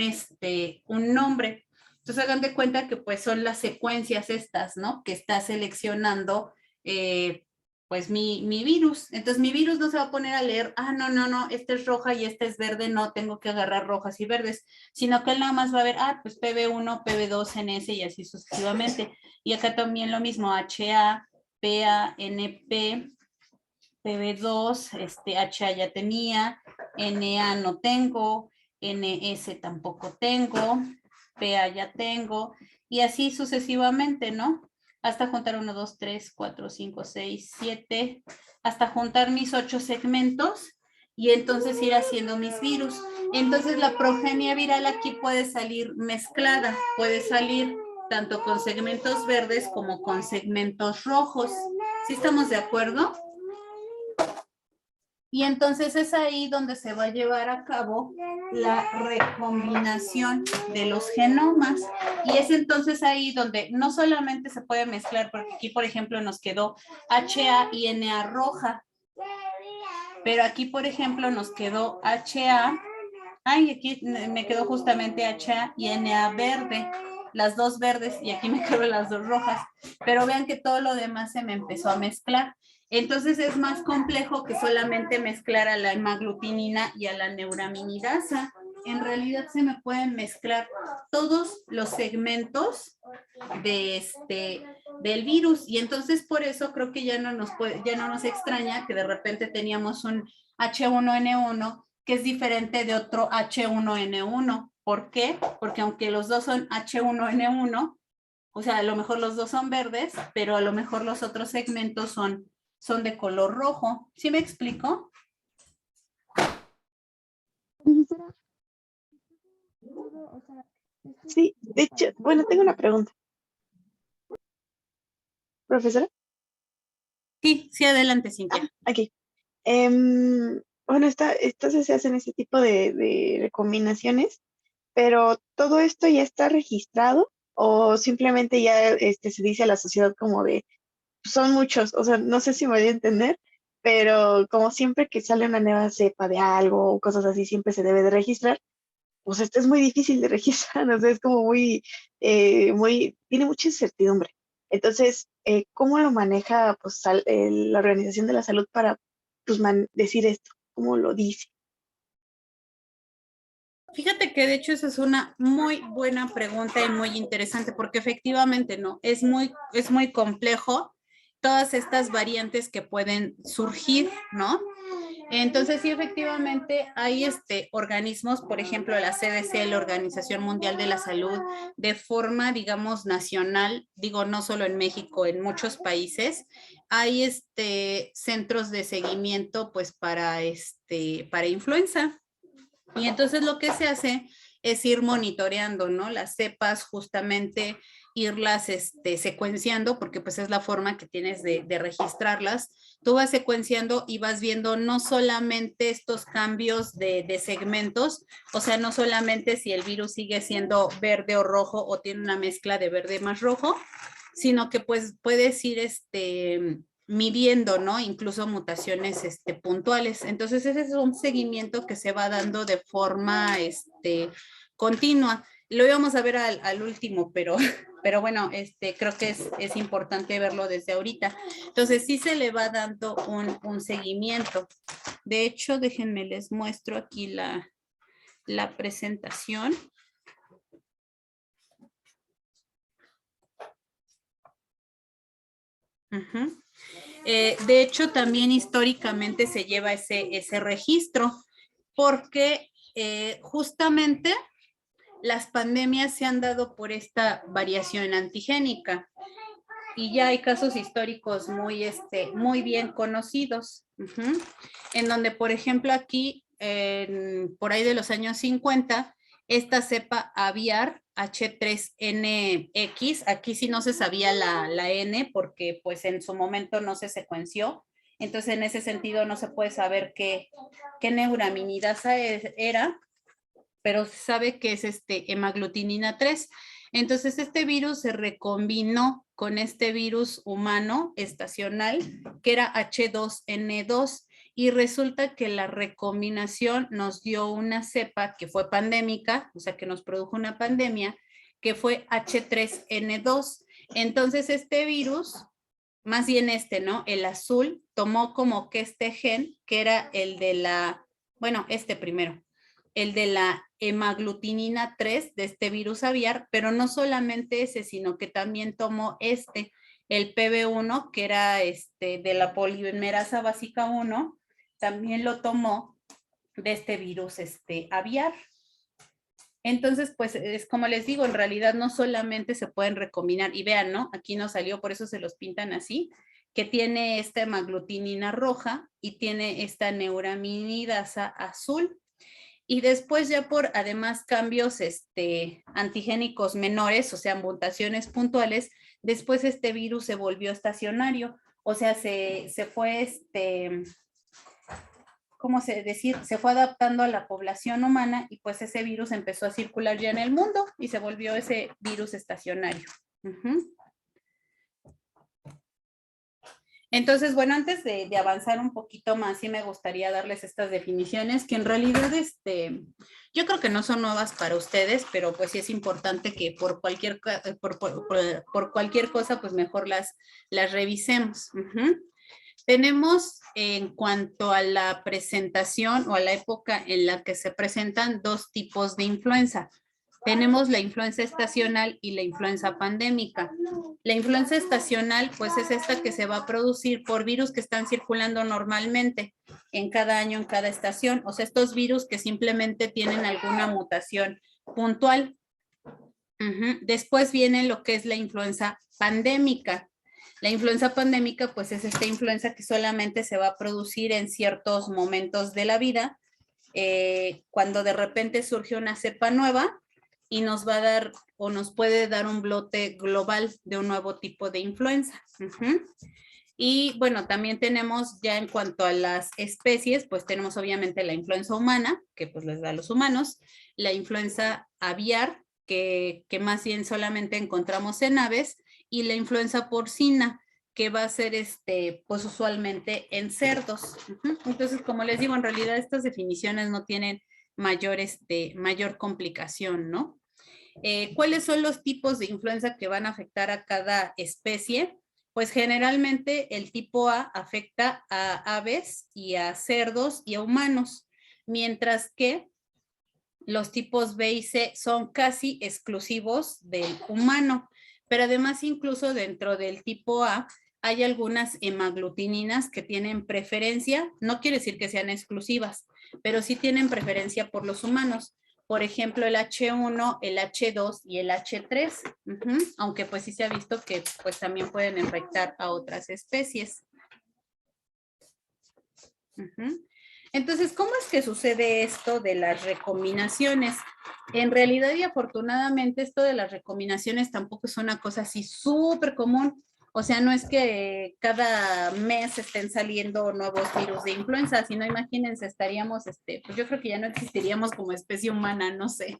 nombre. Entonces hagan de cuenta que pues son las secuencias estas, ¿no? Que está seleccionando pues mi virus. Entonces mi virus no se va a poner a leer, no, esta es roja y esta es verde, no, tengo que agarrar rojas y verdes, sino que él nada más va a ver, pues PB1, PB2, NS y así sucesivamente. Y acá también lo mismo, HA, PA, NP, PB2, HA ya tenía, NA no tengo, NS tampoco tengo, PA ya tengo, y así sucesivamente, ¿no? Hasta juntar 1, 2, 3, 4, 5, 6, 7, hasta juntar mis 8 segmentos y entonces ir haciendo mis virus. Entonces la progenia viral aquí puede salir mezclada, puede salir tanto con segmentos verdes como con segmentos rojos. ¿Sí estamos de acuerdo? Y entonces es ahí donde se va a llevar a cabo la recombinación de los genomas. Y es entonces ahí donde no solamente se puede mezclar, porque aquí, por ejemplo, nos quedó HA y NA roja. Pero aquí, por ejemplo, nos quedó HA. Aquí me quedó justamente HA y NA verde. Las dos verdes y aquí me quedaron las dos rojas. Pero vean que todo lo demás se me empezó a mezclar. Entonces es más complejo que solamente mezclar a la hemaglutinina y a la neuraminidasa. En realidad se me pueden mezclar todos los segmentos del virus y entonces por eso creo que ya no nos extraña que de repente teníamos un H1N1 que es diferente de otro H1N1. ¿Por qué? Porque aunque los dos son H1N1, o sea, a lo mejor los dos son verdes, pero a lo mejor los otros segmentos son de color rojo. ¿Sí me explico? Sí, de hecho, bueno, tengo una pregunta. ¿Profesora? Sí, adelante, Cintia. Aquí. Bueno, entonces se hacen ese tipo de recombinaciones, pero ¿todo esto ya está registrado o simplemente ya se dice a la sociedad como de, son muchos, o sea, no sé si me voy a entender, pero como siempre que sale una nueva cepa de algo o cosas así, siempre se debe de registrar, pues esto es muy difícil de registrar, o sea, es como tiene mucha incertidumbre. Entonces, ¿cómo lo maneja pues, la Organización de la Salud para pues, decir esto? ¿Cómo lo dice? Fíjate que de hecho esa es una muy buena pregunta y muy interesante porque efectivamente no, es muy complejo todas estas variantes que pueden surgir, ¿no? Entonces sí, efectivamente hay organismos, por ejemplo la CDC, la Organización Mundial de la Salud, de forma, digamos, nacional, digo, no solo en México, en muchos países, hay centros de seguimiento pues para influenza. Y entonces lo que se hace es ir monitoreando, ¿no? Las cepas, justamente irlas secuenciando, porque pues es la forma que tienes de registrarlas. Tú vas secuenciando y vas viendo no solamente estos cambios de segmentos, o sea, no solamente si el virus sigue siendo verde o rojo o tiene una mezcla de verde más rojo, sino que pues puedes ir midiendo, ¿no? Incluso mutaciones puntuales. Entonces, ese es un seguimiento que se va dando de forma continua. Lo íbamos a ver al último, pero bueno, creo que es importante verlo desde ahorita. Entonces, sí se le va dando un seguimiento. De hecho, déjenme, les muestro aquí la presentación. Uh-huh. De hecho, también históricamente se lleva ese registro, porque justamente las pandemias se han dado por esta variación antigénica y ya hay casos históricos muy bien conocidos, en donde, por ejemplo, aquí, por ahí de los años 50, esta cepa aviar H3NX, aquí sí no se sabía la N porque pues en su momento no se secuenció, entonces en ese sentido no se puede saber qué neuraminidasa era, pero se sabe que es hemaglutinina 3. Entonces este virus se recombinó con este virus humano estacional que era H2N2 y resulta que la recombinación nos dio una cepa que fue pandémica, o sea que nos produjo una pandemia, que fue H3N2. Entonces este virus, más bien ¿no? El azul tomó como que este gen, que era el de la, bueno, primero, el de la hemaglutinina 3 de este virus aviar, pero no solamente ese, sino que también tomó el PB1, que era de la polimerasa básica 1, también lo tomó de este virus aviar. Entonces, pues es como les digo, en realidad no solamente se pueden recombinar, y vean, ¿no? Aquí no salió, por eso se los pintan así, que tiene esta hemaglutinina roja y tiene esta neuraminidasa azul. Y después ya por además cambios antigénicos menores, o sea, mutaciones puntuales, después este virus se volvió estacionario, o sea, se fue ¿cómo se decir? Se fue adaptando a la población humana y pues ese virus empezó a circular ya en el mundo y se volvió ese virus estacionario. Entonces, bueno, antes de avanzar un poquito más, sí me gustaría darles estas definiciones que en realidad, yo creo que no son nuevas para ustedes, pero pues sí es importante que por cualquier cosa, pues mejor las revisemos. Tenemos en cuanto a la presentación o a la época en la que se presentan dos tipos de influenza. Tenemos la influenza estacional y la influenza pandémica. La influenza estacional, pues es esta que se va a producir por virus que están circulando normalmente en cada año, en cada estación. O sea, estos virus que simplemente tienen alguna mutación puntual. Después viene lo que es la influenza pandémica. La influenza pandémica, pues es esta influenza que solamente se va a producir en ciertos momentos de la vida, cuando de repente surge una cepa nueva y nos va a dar o nos puede dar un brote global de un nuevo tipo de influenza. Y bueno, también tenemos ya en cuanto a las especies, pues tenemos obviamente la influenza humana, que pues les da a los humanos, la influenza aviar, que más bien solamente encontramos en aves, y la influenza porcina, que va a ser pues usualmente en cerdos. Entonces, como les digo, en realidad estas definiciones no tienen mayor complicación, ¿no? ¿Cuáles son los tipos de influenza que van a afectar a cada especie? Pues generalmente el tipo A afecta a aves y a cerdos y a humanos, mientras que los tipos B y C son casi exclusivos del humano, pero además incluso dentro del tipo A hay algunas hemaglutininas que tienen preferencia, no quiere decir que sean exclusivas, pero sí tienen preferencia por los humanos. Por ejemplo, el H1, el H2 y el H3, aunque pues sí se ha visto que pues también pueden infectar a otras especies. Entonces, ¿cómo es que sucede esto de las recombinaciones? En realidad y afortunadamente esto de las recombinaciones tampoco es una cosa así súper común. O sea, no es que cada mes estén saliendo nuevos virus de influenza, sino imagínense, estaríamos, pues yo creo que ya no existiríamos como especie humana, no sé.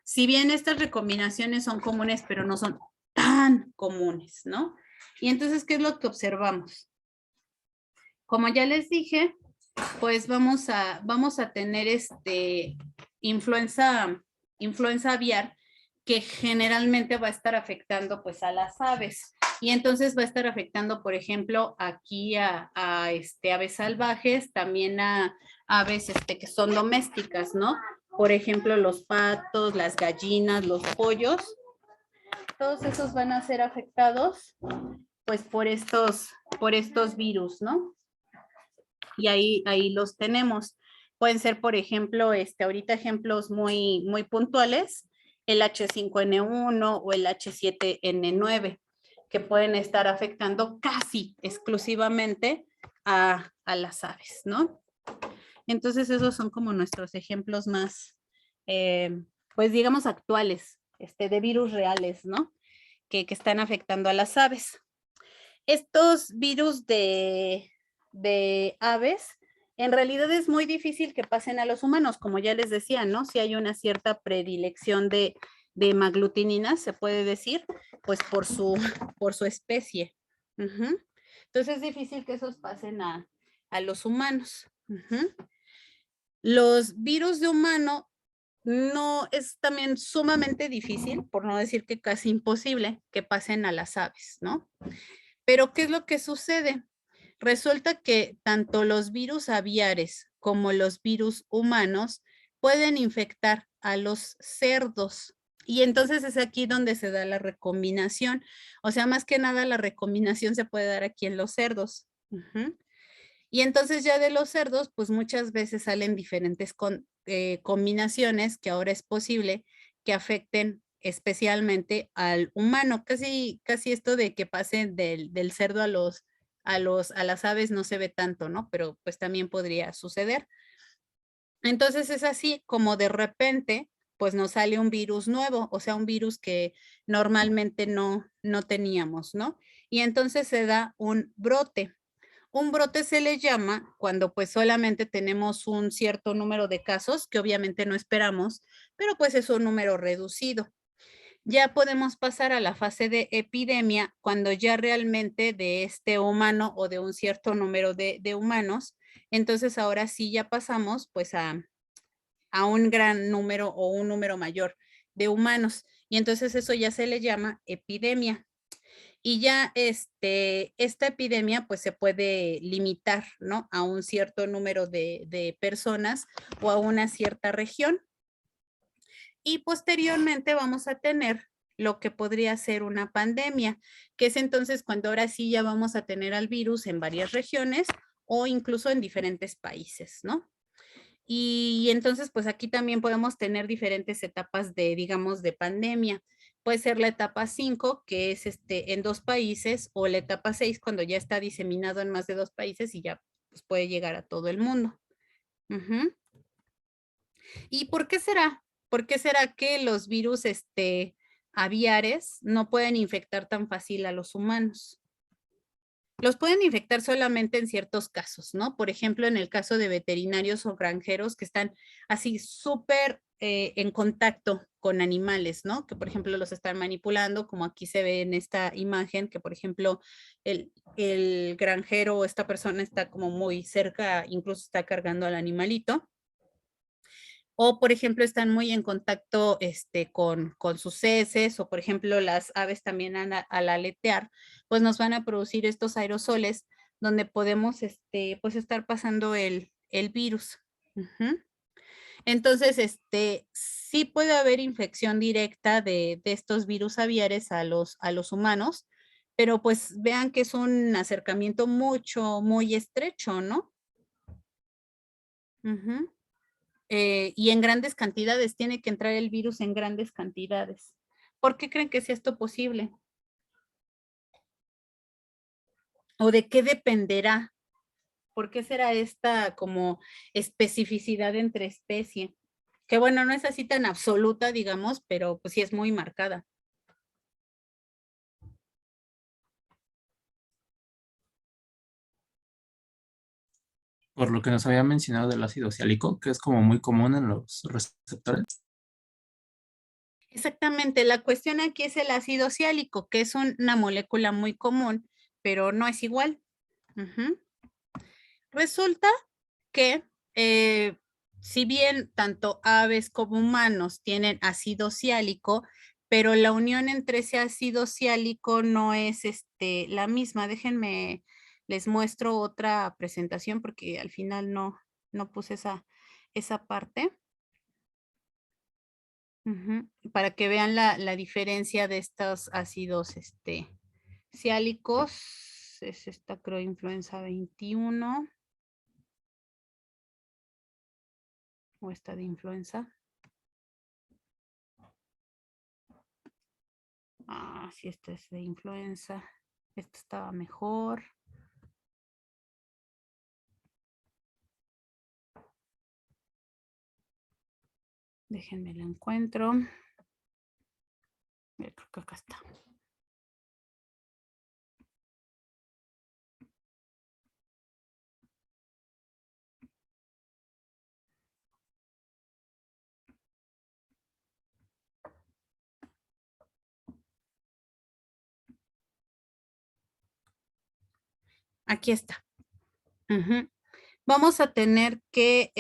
Si bien estas recombinaciones son comunes, pero no son tan comunes, ¿no? Y entonces, ¿qué es lo que observamos? Como ya les dije, pues vamos a tener influenza aviar, que generalmente va a estar afectando pues a las aves. Y entonces va a estar afectando, por ejemplo, aquí a aves salvajes, también a aves que son domésticas, ¿no? Por ejemplo, los patos, las gallinas, los pollos, todos esos van a ser afectados pues por estos virus, ¿no? Y ahí los tenemos. Pueden ser, por ejemplo, ahorita ejemplos muy, muy puntuales, el H5N1 o el H7N9, que pueden estar afectando casi exclusivamente a las aves, ¿no? Entonces, esos son como nuestros ejemplos más, pues digamos, actuales, de virus reales, ¿no? Que están afectando a las aves. Estos virus de aves, en realidad es muy difícil que pasen a los humanos, como ya les decía, ¿no? Si hay una cierta predilección de hemaglutinina, se puede decir, pues por su especie. Ujú. Entonces es difícil que esos pasen a los humanos. Ujú. Los virus de humano no es también sumamente difícil, por no decir que casi imposible, que pasen a las aves, ¿no? Pero ¿qué es lo que sucede? Resulta que tanto los virus aviares como los virus humanos pueden infectar a los cerdos. Y entonces es aquí donde se da la recombinación. O sea, más que nada la recombinación se puede dar aquí en los cerdos. Ujú. Y entonces ya de los cerdos, pues muchas veces salen diferentes combinaciones que ahora es posible que afecten especialmente al humano. Casi esto de que pasen del cerdo a las aves no se ve tanto, ¿no? Pero pues también podría suceder. Entonces es así como de repente, pues nos sale un virus nuevo, o sea, un virus que normalmente no teníamos, ¿no? Y entonces se da un brote. Un brote se le llama cuando pues solamente tenemos un cierto número de casos, que obviamente no esperamos, pero pues es un número reducido. Ya podemos pasar a la fase de epidemia cuando ya realmente de este humano o de un cierto número de humanos, entonces ahora sí ya pasamos pues a un gran número o un número mayor de humanos. Y entonces eso ya se le llama epidemia. Y ya esta epidemia pues se puede limitar, ¿no? A un cierto número de personas o a una cierta región. Y posteriormente vamos a tener lo que podría ser una pandemia, que es entonces cuando ahora sí ya vamos a tener al virus en varias regiones o incluso en diferentes países, ¿no? Y entonces, pues aquí también podemos tener diferentes etapas digamos, de pandemia. Puede ser la etapa 5, que es en 2 países, o la etapa 6, cuando ya está diseminado en más de 2 países y ya pues, puede llegar a todo el mundo. Ujú. ¿Y por qué será? ¿Por qué será que los virus aviares no pueden infectar tan fácil a los humanos? Los pueden infectar solamente en ciertos casos, ¿no? Por ejemplo, en el caso de veterinarios o granjeros que están así súper en contacto con animales, ¿no? Que por ejemplo los están manipulando, como aquí se ve en esta imagen, que por ejemplo el granjero o esta persona está como muy cerca, incluso está cargando al animalito. O, por ejemplo, están muy en contacto con sus heces, o por ejemplo, las aves también al aletear, pues nos van a producir estos aerosoles donde podemos pues estar pasando el virus. Ujú. Entonces, sí puede haber infección directa de estos virus aviares a los humanos, pero pues vean que es un acercamiento muy estrecho, ¿no? Ujú. Y en grandes cantidades, tiene que entrar el virus en grandes cantidades. ¿Por qué creen que sea esto posible? ¿O de qué dependerá? ¿Por qué será esta como especificidad entre especie? Que bueno, no es así tan absoluta, digamos, pero pues sí es muy marcada. Por lo que nos había mencionado del ácido ciálico, que es como muy común en los receptores. Exactamente, la cuestión aquí es el ácido siálico, que es una molécula muy común, pero no es igual. Ujú. Resulta que si bien tanto aves como humanos tienen ácido siálico, pero la unión entre ese ácido siálico no es la misma. Déjenme, les muestro otra presentación porque al final no puse esa parte. Ujú, para que vean la diferencia de estos ácidos siálicos. Es esta, creo, influenza 21 o esta de influenza. Ah, sí, esta es de influenza. Esta estaba mejor. Déjenme la encuentro. Creo que acá está. Aquí está. Ujú. Vamos a tener que,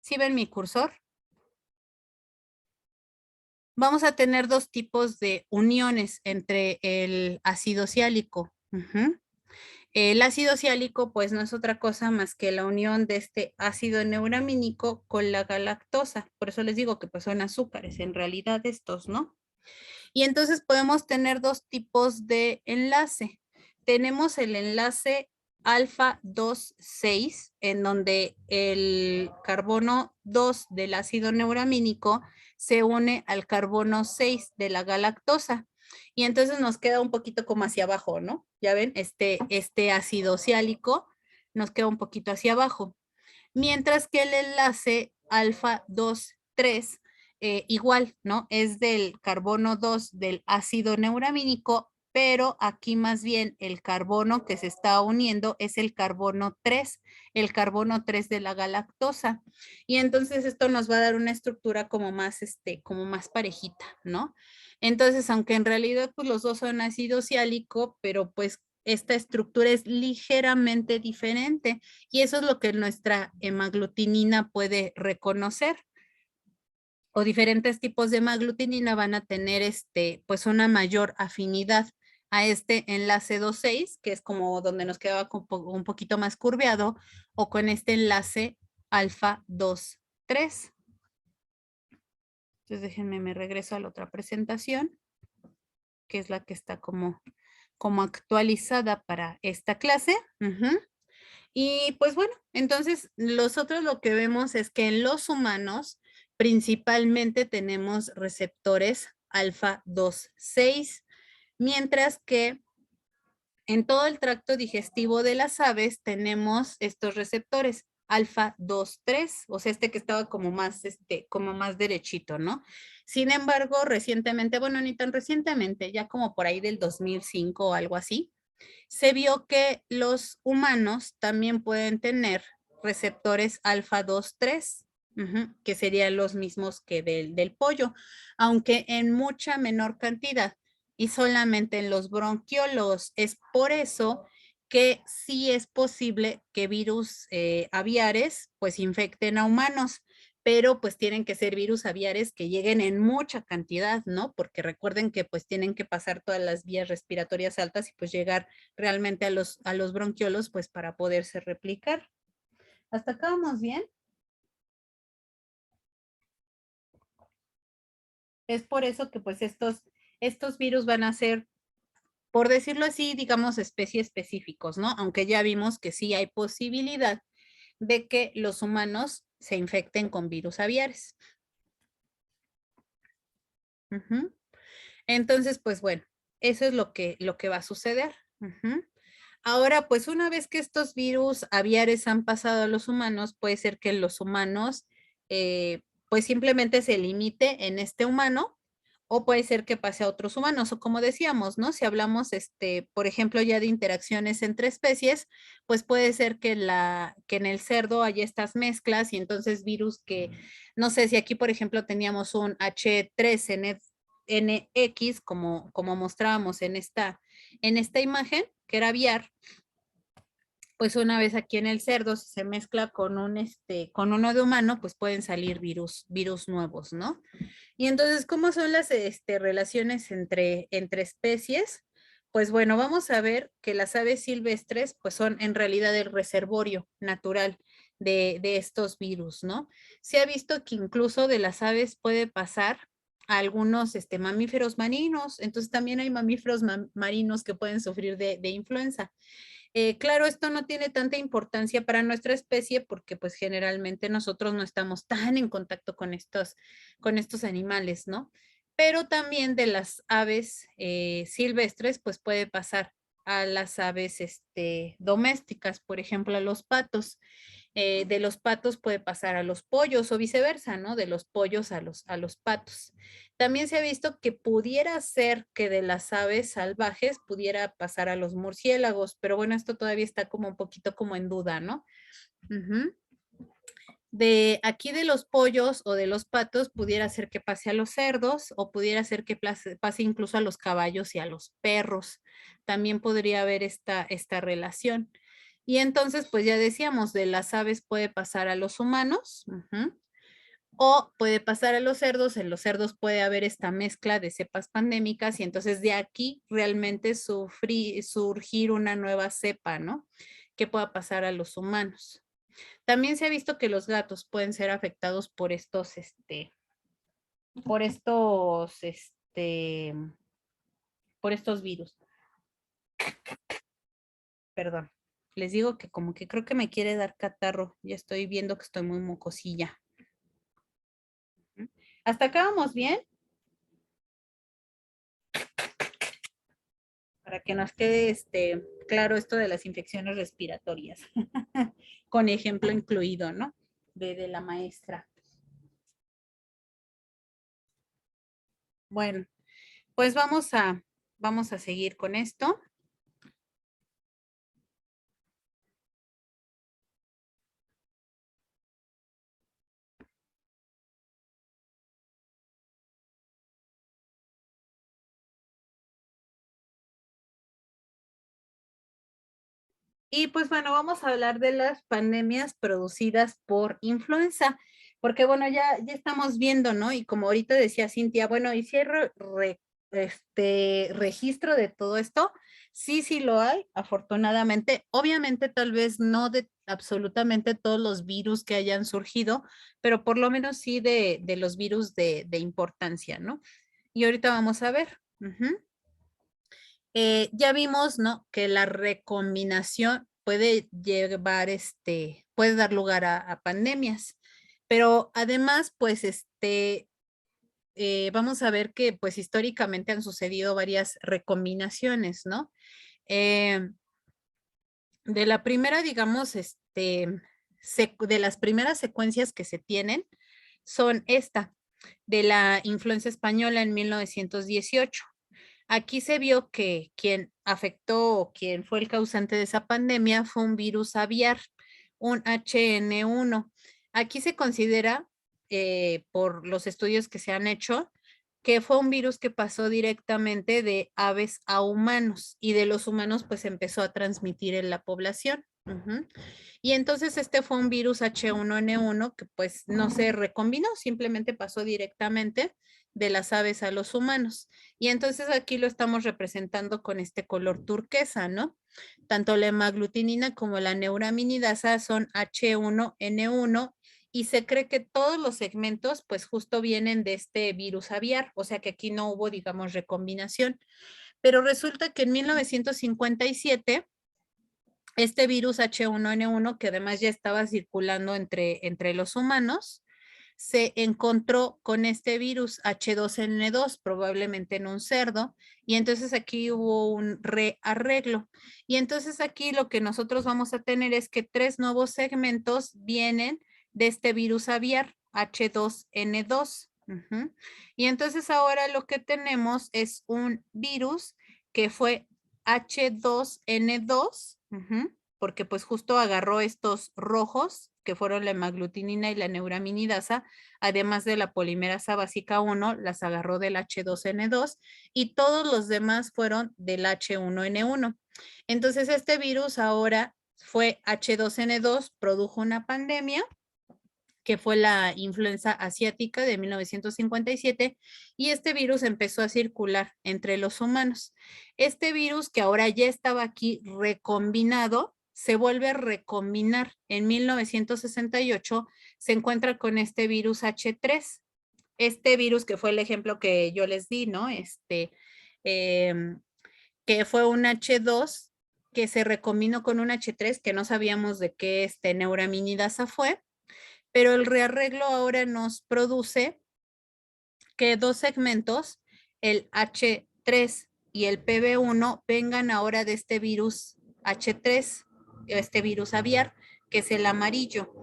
¿sí ven mi cursor? Vamos a tener dos tipos de uniones entre el ácido siálico. Ujú. El ácido siálico, pues no es otra cosa más que la unión de este ácido neuramínico con la galactosa. Por eso les digo que pues son azúcares, en realidad estos, ¿no? Y entonces podemos tener dos tipos de enlace. Tenemos el enlace alfa 2,6, en donde el carbono 2 del ácido neuramínico se une al carbono 6 de la galactosa. Y entonces nos queda un poquito como hacia abajo, ¿no? Ya ven, este ácido siálico nos queda un poquito hacia abajo. Mientras que el enlace alfa 2,3 igual, ¿no? Es del carbono 2 del ácido neuramínico, pero aquí más bien el carbono que se está uniendo es el carbono 3 de la galactosa. Y entonces esto nos va a dar una estructura como más parejita, ¿no? Entonces, aunque en realidad pues los dos son ácido siálico, pero pues esta estructura es ligeramente diferente y eso es lo que nuestra hemaglutinina puede reconocer. O diferentes tipos de hemaglutinina van a tener pues una mayor afinidad a este enlace 2,6, que es como donde nos quedaba un poquito más curveado, o con este enlace alfa 2,3. Entonces déjenme, me regreso a la otra presentación, que es la que está como actualizada para esta clase. Y pues bueno, entonces nosotros lo que vemos es que en los humanos principalmente tenemos receptores alfa 2,6, mientras que en todo el tracto digestivo de las aves tenemos estos receptores alfa 2,3, o sea, que estaba como más derechito, ¿no? Sin embargo, recientemente, bueno, ni tan recientemente, ya como por ahí del 2005 o algo así, se vio que los humanos también pueden tener receptores alfa 2,3, que serían los mismos que del pollo, aunque en mucha menor cantidad y solamente en los bronquiolos. Es por eso que sí es posible que virus aviares pues infecten a humanos, pero pues tienen que ser virus aviares que lleguen en mucha cantidad, ¿no? Porque recuerden que pues tienen que pasar todas las vías respiratorias altas y pues llegar realmente a los bronquiolos pues para poderse replicar. ¿Hasta acá vamos bien? Es por eso que pues estos virus van a ser, por decirlo así, digamos, especies específicos, ¿no? Aunque ya vimos que sí hay posibilidad de que los humanos se infecten con virus aviares. Entonces, pues bueno, eso es lo que va a suceder. Ahora, pues una vez que estos virus aviares han pasado a los humanos, puede ser que los humanos, pues simplemente se limite en este humano, o puede ser que pase a otros humanos, o como decíamos, ¿no? Si hablamos, por ejemplo, ya de interacciones entre especies, pues puede ser que en el cerdo haya estas mezclas y entonces virus que, no sé, si aquí, por ejemplo, teníamos un H3NX, como mostrábamos en esta imagen, que era aviar, pues una vez aquí en el cerdo, si se mezcla con con uno de humano, pues pueden salir virus nuevos, ¿no? Y entonces, ¿cómo son las relaciones entre especies? Pues bueno, vamos a ver que las aves silvestres, pues son en realidad el reservorio natural de estos virus, ¿no? Se ha visto que incluso de las aves puede pasar a algunos mamíferos marinos, entonces también hay mamíferos marinos que pueden sufrir de influenza. Claro, esto no tiene tanta importancia para nuestra especie porque pues generalmente nosotros no estamos tan en contacto con estos animales, ¿no? Pero también de las aves silvestres pues puede pasar a las aves domésticas, por ejemplo a los patos. De los patos puede pasar a los pollos o viceversa, ¿no? De los pollos a los patos. También se ha visto que pudiera ser que de las aves salvajes pudiera pasar a los murciélagos, pero bueno, esto todavía está como un poquito como en duda, ¿no? Ujú. De aquí de los pollos o de los patos pudiera ser que pase a los cerdos o pudiera ser que pase incluso a los caballos y a los perros. También podría haber esta relación. Y entonces, pues ya decíamos, de las aves puede pasar a los humanos. O puede pasar a los cerdos, en los cerdos puede haber esta mezcla de cepas pandémicas y entonces de aquí realmente surgir una nueva cepa, ¿no? Que pueda pasar a los humanos. También se ha visto que los gatos pueden ser afectados por estos, por estos virus. Perdón. Les digo que como que creo que me quiere dar catarro. Ya estoy viendo que estoy muy mocosilla. ¿Hasta acá vamos bien? Para que nos quede claro esto de las infecciones respiratorias. Con ejemplo incluido, ¿no? De la maestra. Bueno, pues vamos a seguir con esto. Y pues bueno, vamos a hablar de las pandemias producidas por influenza, porque bueno, ya estamos viendo, ¿no? Y como ahorita decía Cintia, bueno, ¿y si hay registro de todo esto? Sí lo hay, afortunadamente. Obviamente, tal vez no de absolutamente todos los virus que hayan surgido, pero por lo menos sí de los virus de importancia, ¿no? Y ahorita vamos a ver. Ya vimos, ¿no? Que la recombinación puede llevar, puede dar lugar a pandemias, pero además, pues, vamos a ver que, pues, históricamente han sucedido varias recombinaciones, ¿no? De la primera, digamos, de las primeras secuencias que se tienen son esta, de la influenza española en 1918. Aquí se vio que quien afectó o quien fue el causante de esa pandemia fue un virus aviar, un HN1. Aquí se considera, por los estudios que se han hecho, que fue un virus que pasó directamente de aves a humanos y de los humanos pues empezó a transmitir en la población. Y entonces este fue un virus H1N1 que pues no se recombinó, simplemente pasó directamente de las aves a los humanos. Y entonces aquí lo estamos representando con este color turquesa, ¿no? Tanto la hemaglutinina como la neuraminidasa son H1N1 y se cree que todos los segmentos pues justo vienen de este virus aviar, o sea que aquí no hubo, digamos, recombinación. Pero resulta que en 1957 este virus H1N1, que además ya estaba circulando entre los humanos, se encontró con este virus H2N2, probablemente en un cerdo, y entonces aquí hubo un rearreglo. Y entonces aquí lo que nosotros vamos a tener es que 3 nuevos segmentos vienen de este virus aviar, H2N2. Ujú. Y entonces ahora lo que tenemos es un virus que fue H2N2, porque pues justo agarró estos rojos, que fueron la hemaglutinina y la neuraminidasa, además de la polimerasa básica 1, las agarró del H2N2 y todos los demás fueron del H1N1. Entonces este virus ahora fue H2N2, produjo una pandemia que fue la influenza asiática de 1957, y este virus empezó a circular entre los humanos. Este virus, que ahora ya estaba aquí recombinado, se vuelve a recombinar en 1968, se encuentra con este virus H3. Este virus que fue el ejemplo que yo les di, ¿no? Que fue un H2 que se recombinó con un H3 que no sabíamos de qué neuraminidasa fue, pero el rearreglo ahora nos produce que dos segmentos, el H3 y el PB1, vengan ahora de este virus H3, este virus aviar, que es el amarillo.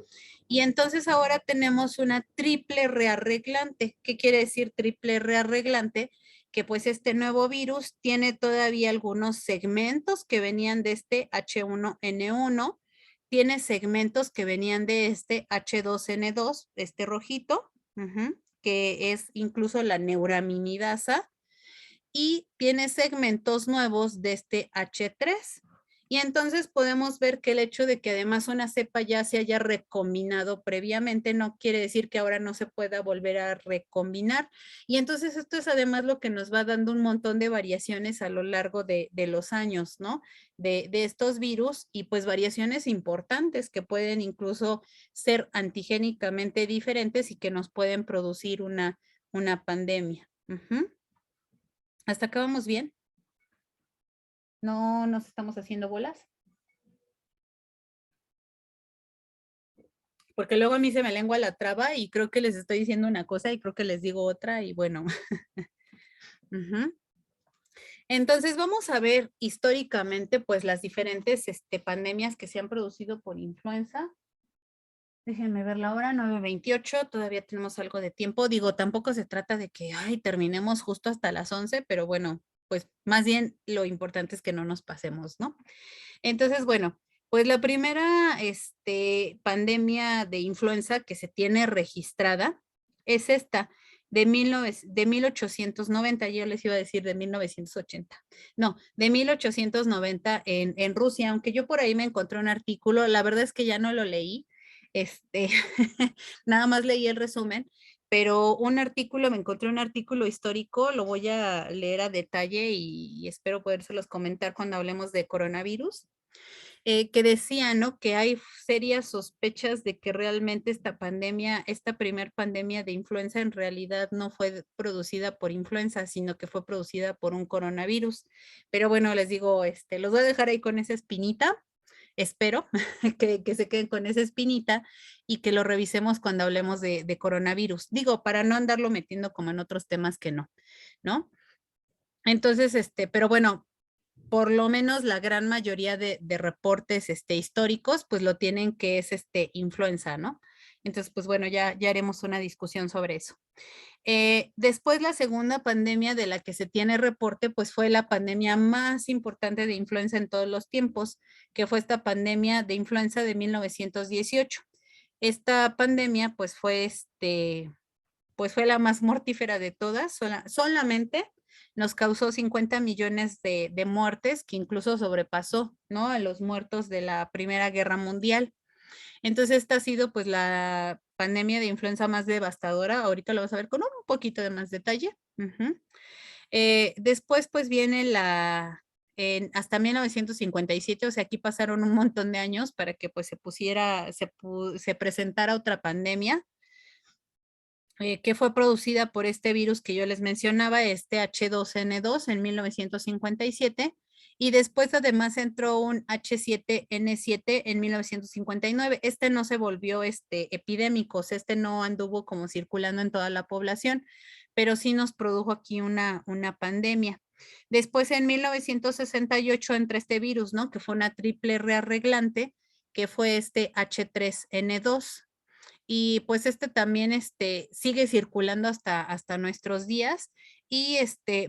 Y entonces ahora tenemos una triple rearreglante. ¿Qué quiere decir triple rearreglante? Que pues este nuevo virus tiene todavía algunos segmentos que venían de este H1N1, tiene segmentos que venían de este H2N2, este rojito, que es incluso la neuraminidasa, y tiene segmentos nuevos de este H3. Y entonces podemos ver que el hecho de que además una cepa ya se haya recombinado previamente no quiere decir que ahora no se pueda volver a recombinar. Y entonces esto es además lo que nos va dando un montón de variaciones a lo largo de los años, ¿no? De estos virus, y pues variaciones importantes que pueden incluso ser antigénicamente diferentes y que nos pueden producir una pandemia. ¿Hasta acá vamos bien? ¿No nos estamos haciendo bolas? Porque luego a mí se me lengua la traba y creo que les estoy diciendo una cosa y creo que les digo otra y bueno. Entonces vamos a ver históricamente pues las diferentes pandemias que se han producido por influenza. Déjenme ver la hora, 9:28, todavía tenemos algo de tiempo. Digo, tampoco se trata de que, ay, terminemos justo hasta las 11, pero bueno, pues más bien lo importante es que no nos pasemos, ¿no? Entonces, bueno, pues la primera pandemia de influenza que se tiene registrada es esta de 1890, yo les iba a decir de 1980, no, de 1890 en Rusia, aunque yo por ahí me encontré un artículo, la verdad es que ya no lo leí, nada más leí el resumen, pero me encontré un artículo histórico, lo voy a leer a detalle y espero podérselos comentar cuando hablemos de coronavirus. Que decía, ¿no? Que hay serias sospechas de que realmente esta primer pandemia de influenza en realidad no fue producida por influenza, sino que fue producida por un coronavirus. Pero bueno, les digo, los voy a dejar ahí con esa espinita. Espero que se queden con esa espinita y que lo revisemos cuando hablemos de coronavirus. Digo, para no andarlo metiendo como en otros temas que no, ¿no? Entonces, pero bueno, por lo menos la gran mayoría de reportes históricos, pues lo tienen que es influenza, ¿no? Entonces, pues bueno, ya haremos una discusión sobre eso. Después la segunda pandemia de la que se tiene reporte, pues fue la pandemia más importante de influenza en todos los tiempos, que fue esta pandemia de influenza de 1918. Esta pandemia, pues fue la más mortífera de todas, solamente nos causó 50 millones de muertes, que incluso sobrepasó, ¿no? A los muertos de la Primera Guerra Mundial. Entonces, esta ha sido pues la pandemia de influenza más devastadora. Ahorita lo vamos a ver con un poquito de más detalle. Después pues viene hasta 1957, o sea, aquí pasaron un montón de años para que pues se presentara otra pandemia, que fue producida por este virus que yo les mencionaba, este H2N2 en 1957, y después además entró un H7N7 en 1959. Este no se volvió epidémico, o sea, no anduvo como circulando en toda la población, pero sí nos produjo aquí una pandemia. Después en 1968 entra este virus, ¿no? Que fue una triple rearreglante, que fue este H3N2. y pues también sigue circulando hasta nuestros días y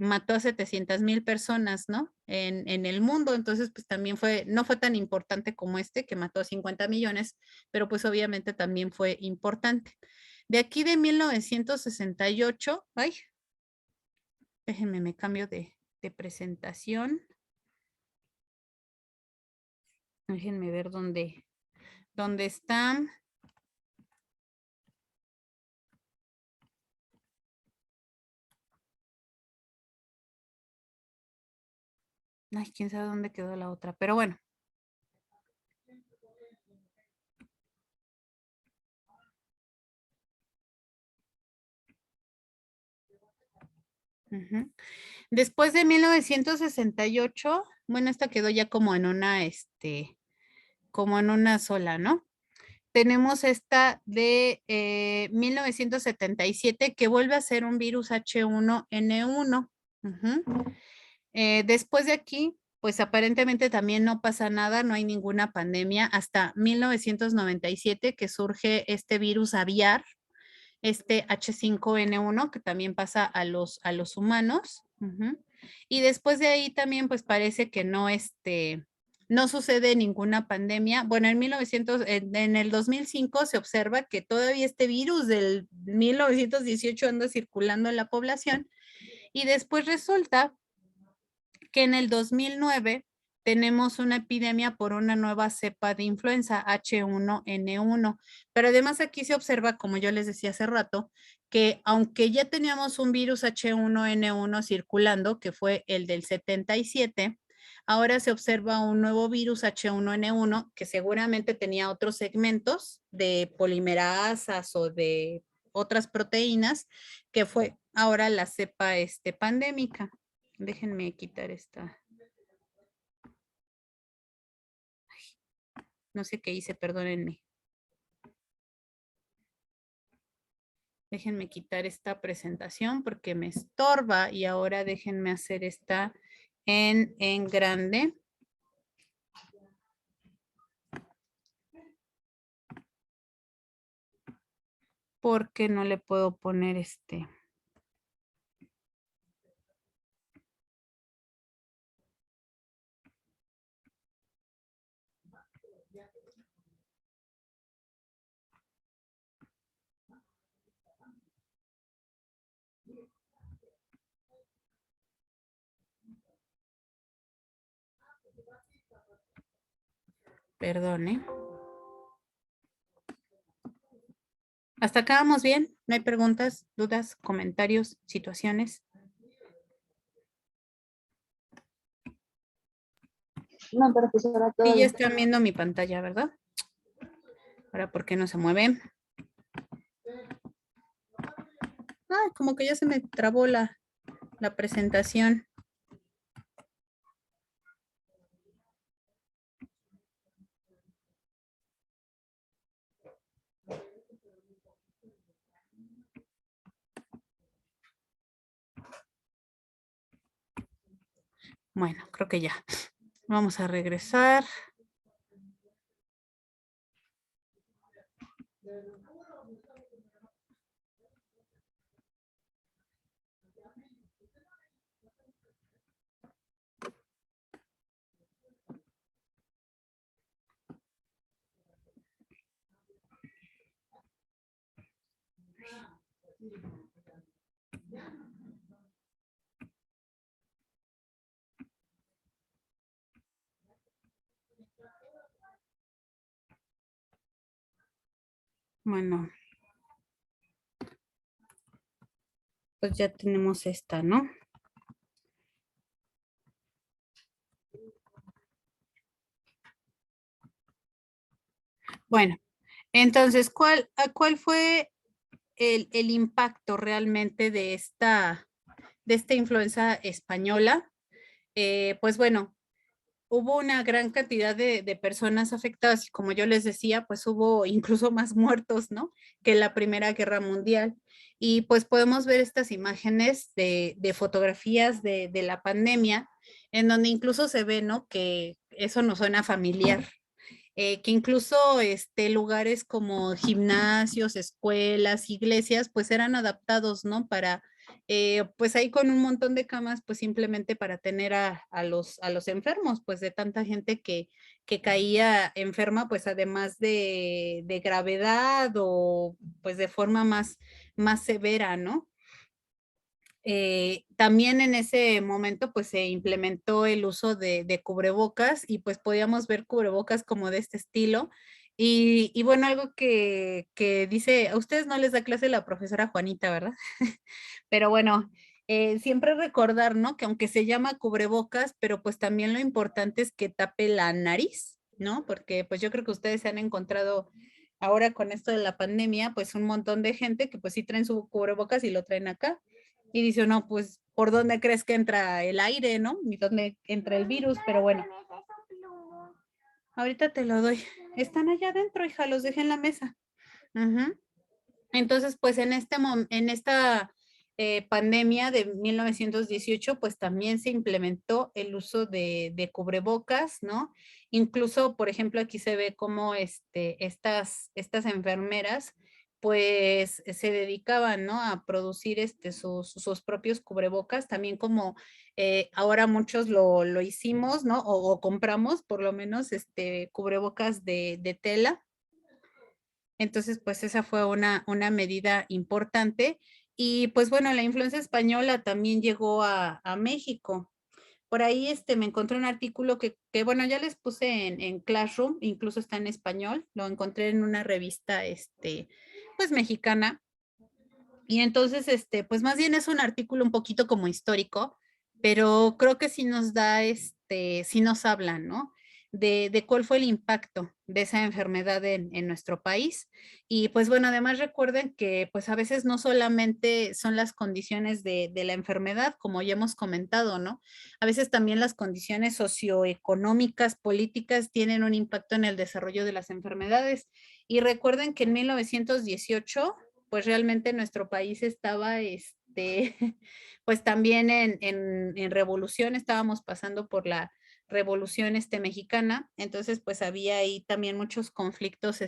mató a 700,000 personas, ¿no? En el mundo, entonces pues también no fue tan importante como que mató a 50 millones, pero pues obviamente también fue importante. De aquí de 1968, ay, déjenme, me cambio de presentación. Déjenme ver dónde están. Ay, quién sabe dónde quedó la otra, pero bueno. Después de 1968, bueno, esta quedó ya como en una sola, ¿no? Tenemos esta de 1977 que vuelve a ser un virus H1N1. Después de aquí, pues aparentemente también no pasa nada, no hay ninguna pandemia hasta 1997 que surge este virus aviar, H5N1, que también pasa a los humanos. Y después de ahí también pues parece que no sucede ninguna pandemia. Bueno, en el 2005 se observa que todavía este virus del 1918 anda circulando en la población y después resulta que en el 2009 tenemos una epidemia por una nueva cepa de influenza H1N1, pero además aquí se observa, como yo les decía hace rato, que aunque ya teníamos un virus H1N1 circulando, que fue el del 77, ahora se observa un nuevo virus H1N1 que seguramente tenía otros segmentos de polimerasas o de otras proteínas, que fue ahora la cepa pandémica. Déjenme quitar esta. Ay, no sé qué hice, perdónenme. Déjenme quitar esta presentación porque me estorba y ahora déjenme hacer esta en grande. Porque no le puedo poner Perdone. ¿Hasta acá vamos bien? ¿No hay preguntas, dudas, comentarios, situaciones? No, pero pues ahora todo Sí, ya bien. están viendo mi pantalla, ¿verdad? Ahora, ¿por qué no se mueve? Ay, como que ya se me trabó la presentación. Bueno, creo que ya. Vamos a regresar. Bueno. Pues ya tenemos esta, ¿no? Bueno, entonces, ¿cuál fue el impacto realmente de esta influenza española? Pues bueno, hubo una gran cantidad de personas afectadas y como yo les decía, pues hubo incluso más muertos, ¿no? Que la Primera Guerra Mundial. Y pues podemos ver estas imágenes de fotografías de la pandemia, en donde incluso se ve, ¿no? Que eso nos suena familiar. que incluso lugares como gimnasios, escuelas, iglesias, pues eran adaptados, ¿no? Para, pues ahí con un montón de camas, pues simplemente para tener a los enfermos, pues de tanta gente que caía enferma, pues además de gravedad o pues de forma más severa, ¿no? También en ese momento pues se implementó el uso de cubrebocas y pues podíamos ver cubrebocas como de este estilo. Y bueno, algo que dice, a ustedes no les da clase la profesora Juanita, ¿verdad? Pero bueno, siempre recordar, ¿no? Que aunque se llama cubrebocas, pero pues también lo importante es que tape la nariz, ¿no? Porque pues yo creo que ustedes se han encontrado ahora con esto de la pandemia, pues un montón de gente que pues sí traen su cubrebocas y lo traen acá y dice, no, pues, ¿por dónde crees que entra el aire, no? ¿Y dónde entra el virus? Pero bueno, ahorita te lo doy. Están allá adentro, hija, los dejé en la mesa. Ujú. Entonces, pues en esta pandemia de 1918, pues también se implementó el uso de cubrebocas, ¿no? Incluso, por ejemplo, aquí se ve cómo estas enfermeras, pues se dedicaban, ¿no? A producir sus propios cubrebocas, también como ahora muchos lo hicimos, ¿no? O compramos por lo menos cubrebocas de tela. Entonces, pues esa fue una medida importante. Y pues bueno, la influencia española también llegó a México. Por ahí me encontré un artículo bueno, ya les puse en Classroom, incluso está en español, lo encontré en una revista, pues mexicana. Y entonces, pues más bien es un artículo un poquito como histórico, pero creo que sí nos da, sí nos habla, ¿no? De cuál fue el impacto de esa enfermedad en nuestro país. Y pues bueno, además recuerden que pues a veces no solamente son las condiciones de la enfermedad, como ya hemos comentado, ¿no? A veces también las condiciones socioeconómicas, políticas tienen un impacto en el desarrollo de las enfermedades. Y recuerden que en 1918 pues realmente nuestro país estaba, pues también en revolución, estábamos pasando por la revolución mexicana, entonces pues había ahí también muchos conflictos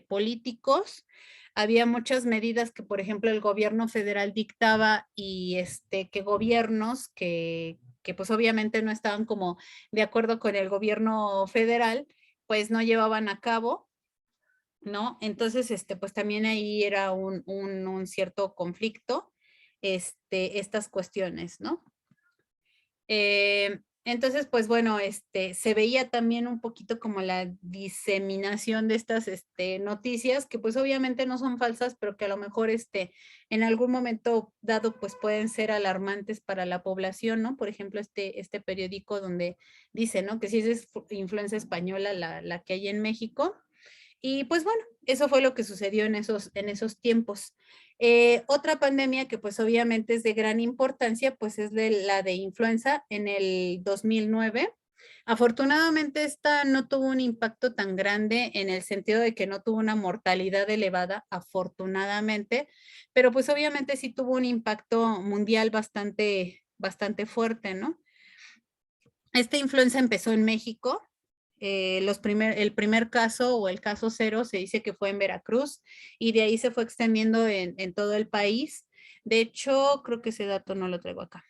políticos, había muchas medidas que por ejemplo el gobierno federal dictaba y que gobiernos que pues obviamente no estaban como de acuerdo con el gobierno federal, pues no llevaban a cabo, ¿no? Entonces, pues también ahí era un cierto conflicto, estas cuestiones, ¿no? Entonces, pues bueno, se veía también un poquito como la diseminación de estas noticias, que pues obviamente no son falsas, pero que a lo mejor en algún momento dado, pues pueden ser alarmantes para la población, ¿no? Por ejemplo, este periódico donde dice, ¿no? Que si es influencia española la que hay en México, y pues bueno, eso fue lo que sucedió en esos tiempos. Otra pandemia que pues obviamente es de gran importancia, pues es la de influenza en el 2009. Afortunadamente esta no tuvo un impacto tan grande en el sentido de que no tuvo una mortalidad elevada, afortunadamente, pero pues obviamente sí tuvo un impacto mundial bastante fuerte, ¿no? Esta influenza empezó en México. El primer caso o el caso cero se dice que fue en Veracruz y de ahí se fue extendiendo en todo el país. De hecho, creo que ese dato no lo traigo acá.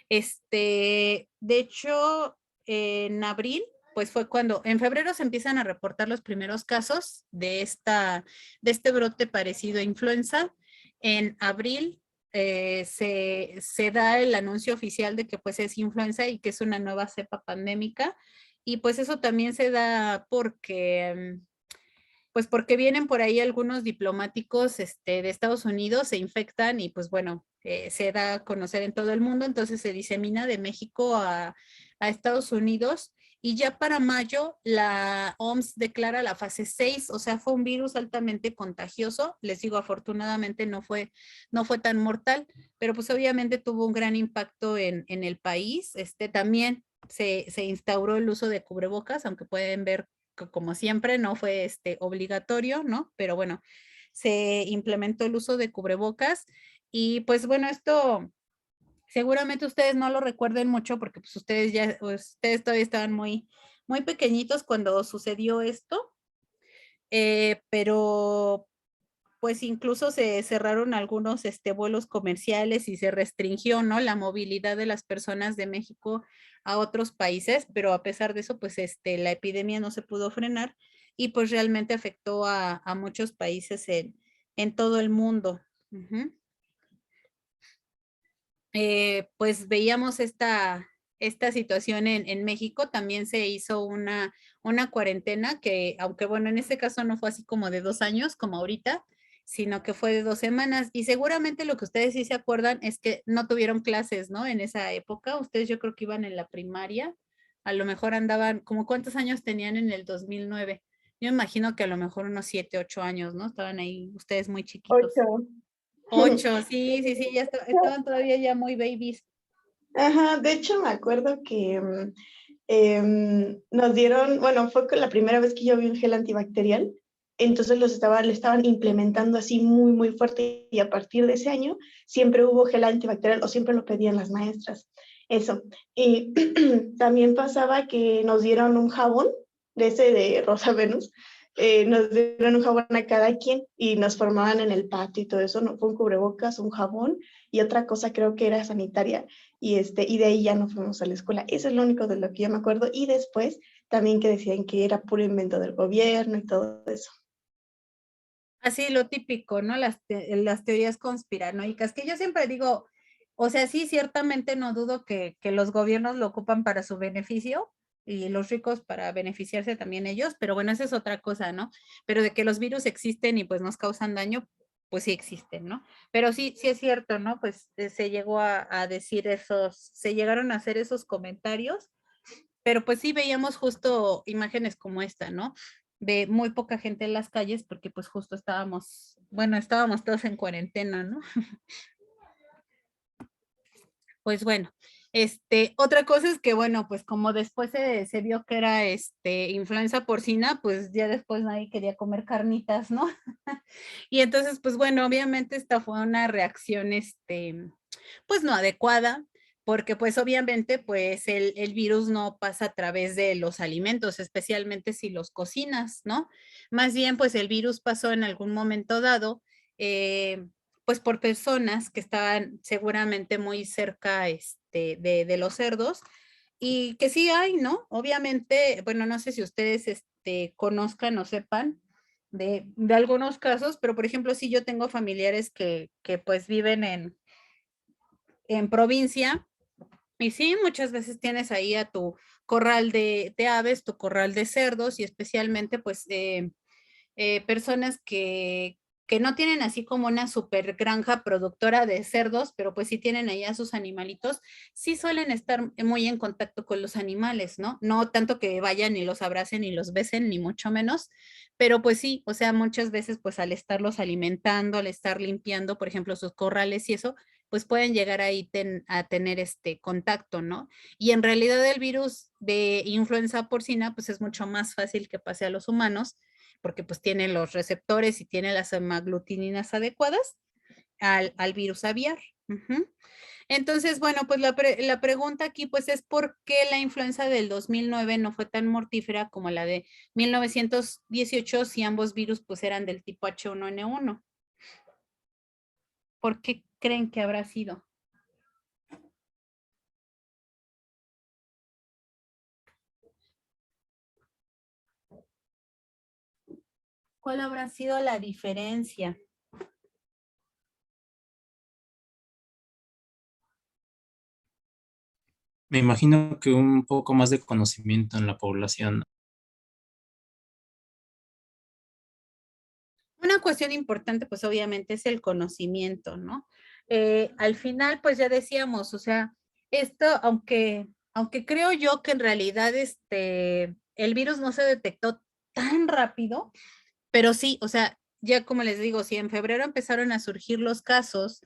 De hecho, en abril, pues fue cuando, en febrero se empiezan a reportar los primeros casos de este brote parecido a influenza. En abril se da el anuncio oficial de que pues es influenza y que es una nueva cepa pandémica. Y pues eso también se da pues porque vienen por ahí algunos diplomáticos de Estados Unidos, se infectan y pues bueno, se da a conocer en todo el mundo, entonces se disemina de México a Estados Unidos y ya para mayo la OMS declara la fase 6, o sea, fue un virus altamente contagioso, les digo, afortunadamente no fue tan mortal, pero pues obviamente tuvo un gran impacto en el país, también se instauró el uso de cubrebocas, aunque pueden ver como siempre, no fue obligatorio, ¿no? Pero bueno, se implementó el uso de cubrebocas y pues bueno, esto seguramente ustedes no lo recuerden mucho porque pues ustedes todavía estaban muy pequeñitos cuando sucedió esto, pero pues incluso se cerraron algunos vuelos comerciales y se restringió, ¿no? La movilidad de las personas de México a otros países, pero a pesar de eso, pues la epidemia no se pudo frenar y pues realmente afectó a muchos países en todo el mundo. Ujú. Pues veíamos esta situación en México, también se hizo una cuarentena que, aunque bueno, en este caso no fue así como de 2 años, como ahorita, sino que fue de 2 semanas. Y seguramente lo que ustedes sí se acuerdan es que no tuvieron clases, ¿no? En esa época, ustedes yo creo que iban en la primaria, a lo mejor andaban, como ¿cuántos años tenían en el 2009? Yo imagino que a lo mejor unos 7, 8 años, ¿no? Estaban ahí ustedes muy chiquitos. 8. 8, sí, sí, sí, ya estaban todavía ya muy babies. Ajá, de hecho me acuerdo que nos dieron, bueno, fue la primera vez que yo vi un gel antibacterial, entonces lo estaban implementando así muy, muy fuerte y a partir de ese año siempre hubo gel antibacterial o siempre lo pedían las maestras, eso. Y también pasaba que nos dieron un jabón, de ese de Rosa Venus, nos dieron un jabón a cada quien y nos formaban en el patio y todo eso, no fue un cubrebocas, un jabón y otra cosa creo que era sanitaria y de ahí ya no fuimos a la escuela. Eso es lo único de lo que yo me acuerdo. Y después también que decían que era puro invento del gobierno y todo eso. Así lo típico, ¿no? Las teorías conspiranoicas, que yo siempre digo, o sea, sí, ciertamente no dudo que los gobiernos lo ocupan para su beneficio y los ricos para beneficiarse también ellos, pero bueno, esa es otra cosa, ¿no? Pero de que los virus existen y pues nos causan daño, pues sí existen, ¿no? Pero sí, sí es cierto, ¿no? Pues se llegó a decir se llegaron a hacer esos comentarios, pero pues sí veíamos justo imágenes como esta, ¿no? De muy poca gente en las calles porque pues justo estábamos todos en cuarentena, ¿no? Pues bueno, otra cosa es que bueno, pues como después se vio que era influenza porcina, pues ya después nadie quería comer carnitas, ¿no? Y entonces, pues bueno, obviamente esta fue una reacción, pues no adecuada, porque pues obviamente pues el virus no pasa a través de los alimentos, especialmente si los cocinas, ¿no? Más bien pues el virus pasó en algún momento dado, pues por personas que estaban seguramente muy cerca de los cerdos y que sí hay, ¿no? Obviamente, bueno, no sé si ustedes conozcan o sepan de algunos casos, pero por ejemplo, si yo tengo familiares que pues viven en provincia y sí, muchas veces tienes ahí a tu corral de aves, tu corral de cerdos y especialmente pues personas que no tienen así como una super granja productora de cerdos, pero pues sí tienen allá sus animalitos, sí suelen estar muy en contacto con los animales, ¿no? No tanto que vayan y los abracen y los besen, ni mucho menos, pero pues sí, o sea, muchas veces pues al estarlos alimentando, al estar limpiando, por ejemplo, sus corrales y eso, pues pueden llegar ahí a tener este contacto, ¿no? Y en realidad el virus de influenza porcina, pues es mucho más fácil que pase a los humanos, porque pues tiene los receptores y tiene las hemaglutininas adecuadas al virus aviar. Uh-huh. Entonces, bueno, pues la pregunta aquí pues es ¿por qué la influenza del 2009 no fue tan mortífera como la de 1918 si ambos virus pues eran del tipo H1N1? ¿Por qué creen que habrá sido? ¿Cuál habrá sido la diferencia? Me imagino que un poco más de conocimiento en la población. Una cuestión importante, pues obviamente es el conocimiento, ¿no? Al final, pues ya decíamos, o sea, esto, aunque creo yo que en realidad el virus no se detectó tan rápido, pero sí, o sea, ya como les digo, si en febrero empezaron a surgir los casos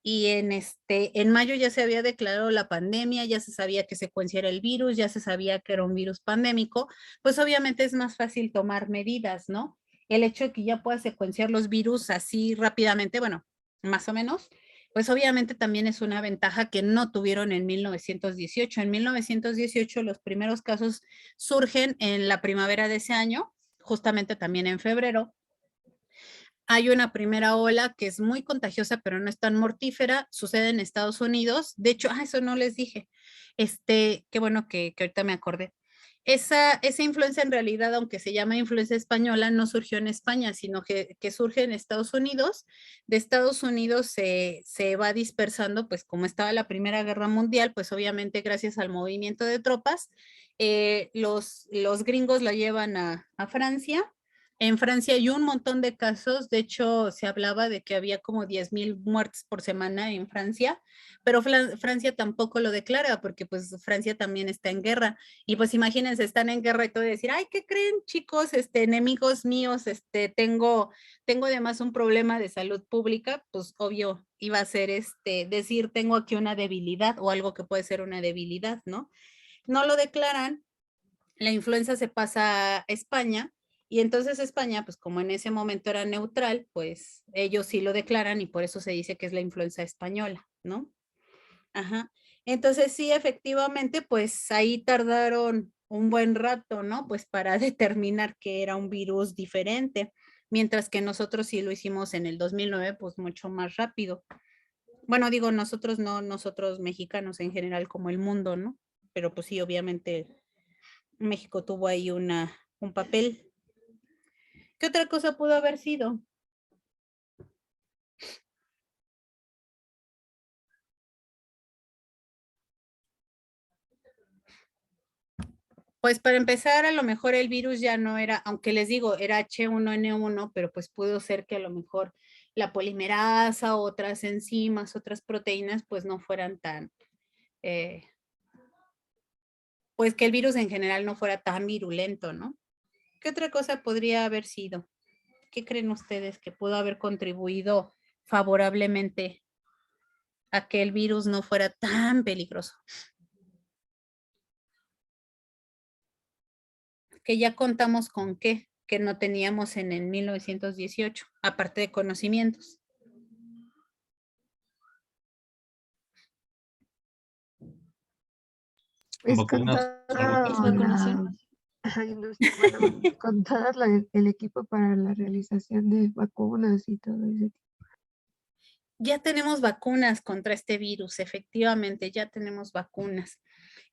y en mayo ya se había declarado la pandemia, ya se sabía qué secuencia era el virus, ya se sabía que era un virus pandémico, pues obviamente es más fácil tomar medidas, ¿no? El hecho de que ya puedas secuenciar los virus así rápidamente, bueno, más o menos, pues obviamente también es una ventaja que no tuvieron en 1918. En 1918 los primeros casos surgen en la primavera de ese año, justamente también en febrero. Hay una primera ola que es muy contagiosa, pero no es tan mortífera. Sucede en Estados Unidos. De hecho, eso no les dije. Qué bueno que ahorita me acordé. Esa influencia en realidad, aunque se llama influencia española, no surgió en España, sino que surge en Estados Unidos. De Estados Unidos se va dispersando, pues como estaba la Primera Guerra Mundial, pues obviamente gracias al movimiento de tropas, los gringos la llevan a Francia. En Francia hay un montón de casos, de hecho se hablaba de que había como 10,000 muertes por semana en Francia, pero Francia tampoco lo declara porque pues Francia también está en guerra. Y pues imagínense, están en guerra y todo decir, ay, ¿qué creen, chicos? Enemigos míos, tengo además un problema de salud pública, pues obvio iba a ser decir, tengo aquí una debilidad o algo que puede ser una debilidad, ¿no? No lo declaran, la influenza se pasa a España y entonces España, pues como en ese momento era neutral, pues ellos sí lo declaran y por eso se dice que es la influenza española, ¿no? Ajá. Entonces sí, efectivamente, pues ahí tardaron un buen rato, ¿no? Pues para determinar que era un virus diferente, mientras que nosotros sí lo hicimos en el 2009, pues mucho más rápido. Bueno, digo nosotros, no nosotros mexicanos en general, como el mundo, ¿no? Pero pues sí, obviamente México tuvo ahí un papel. ¿Qué otra cosa pudo haber sido? Pues para empezar, a lo mejor el virus ya no era, aunque les digo, era H1N1, pero pues pudo ser que a lo mejor la polimerasa, otras enzimas, otras proteínas, pues no fueran tan, pues que el virus en general no fuera tan virulento, ¿no? ¿Qué otra cosa podría haber sido? ¿Qué creen ustedes que pudo haber contribuido favorablemente a que el virus no fuera tan peligroso? Que ya contamos con qué, que no teníamos en el 1918, aparte de conocimientos. Pues con Vacunas, toda vacunación. la industria, bueno, con todo el equipo para la realización de vacunas y todo ese tipo. Ya tenemos vacunas contra este virus, efectivamente, ya tenemos vacunas.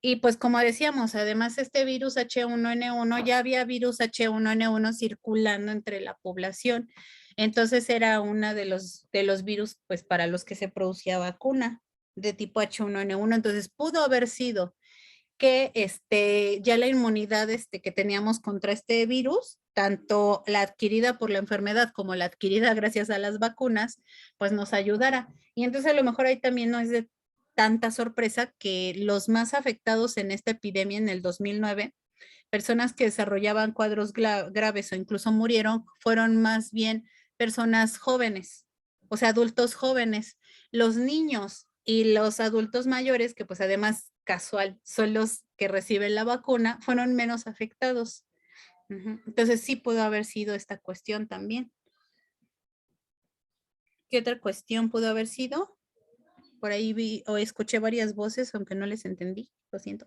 Y pues como decíamos, además este virus H1N1, ya había virus H1N1 circulando entre la población. Entonces era uno de los virus pues para los que se producía vacuna de tipo H1N1. Entonces pudo haber sido que ya la inmunidad que teníamos contra este virus, tanto la adquirida por la enfermedad como la adquirida gracias a las vacunas, pues nos ayudara. Y entonces a lo mejor ahí también no es de tanta sorpresa que los más afectados en esta epidemia en el 2009, personas que desarrollaban cuadros graves o incluso murieron, fueron más bien personas jóvenes, o sea, adultos jóvenes. Los niños y los adultos mayores, que pues además casual son los que reciben la vacuna, fueron menos afectados. Entonces sí pudo haber sido esta cuestión también. ¿Qué otra cuestión pudo haber sido? Por ahí vi o escuché varias voces, aunque no les entendí, lo siento.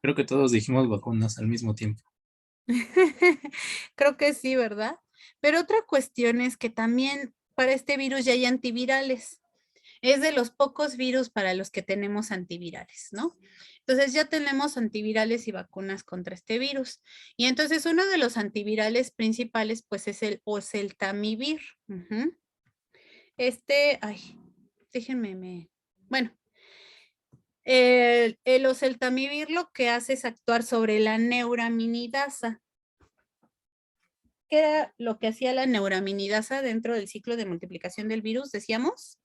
creo que todos dijimos vacunas al mismo tiempo. Creo que sí, ¿verdad? Pero otra cuestión es que también para este virus ya hay antivirales. Es de los pocos virus para los que tenemos antivirales, ¿no? Entonces ya tenemos antivirales y vacunas contra este virus. Y entonces uno de los antivirales principales pues es el oseltamivir. Ay, déjenme, bueno, el oseltamivir lo que hace es actuar sobre la neuraminidasa. ¿Qué era lo que hacía la neuraminidasa dentro del ciclo de multiplicación del virus, decíamos?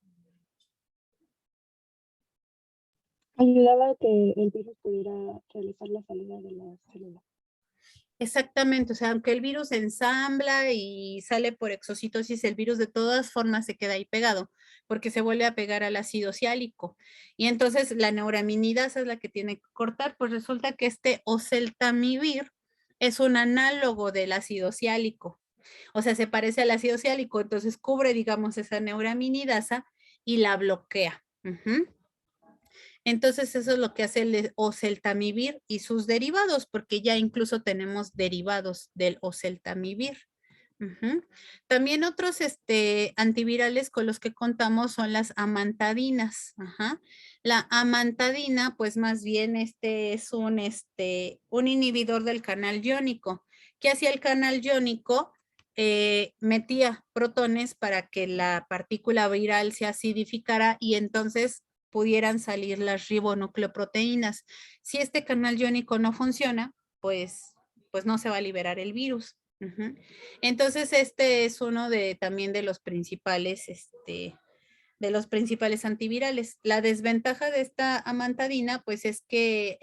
Ayudaba a que el virus pudiera realizar la salida de la célula. Exactamente, o sea, aunque el virus ensambla y sale por exocitosis, el virus de todas formas se queda ahí pegado, porque se vuelve a pegar al ácido ciálico. Y entonces la neuraminidasa es la que tiene que cortar, pues resulta que este oseltamivir es un análogo del ácido ciálico. O sea, se parece al ácido ciálico, entonces cubre, digamos, esa neuraminidasa y la bloquea. Entonces eso es lo que hace el oseltamivir y sus derivados, porque ya incluso tenemos derivados del oseltamivir. También otros antivirales con los que contamos son las amantadinas. La amantadina, pues más bien es un inhibidor del canal iónico. ¿Qué hacía el canal iónico? Metía protones para que la partícula viral se acidificara y entonces pudieran salir las ribonucleoproteínas. Si este canal iónico no funciona, pues no se va a liberar el virus. Entonces, este es uno también de los principales, antivirales. La desventaja de esta amantadina, pues es que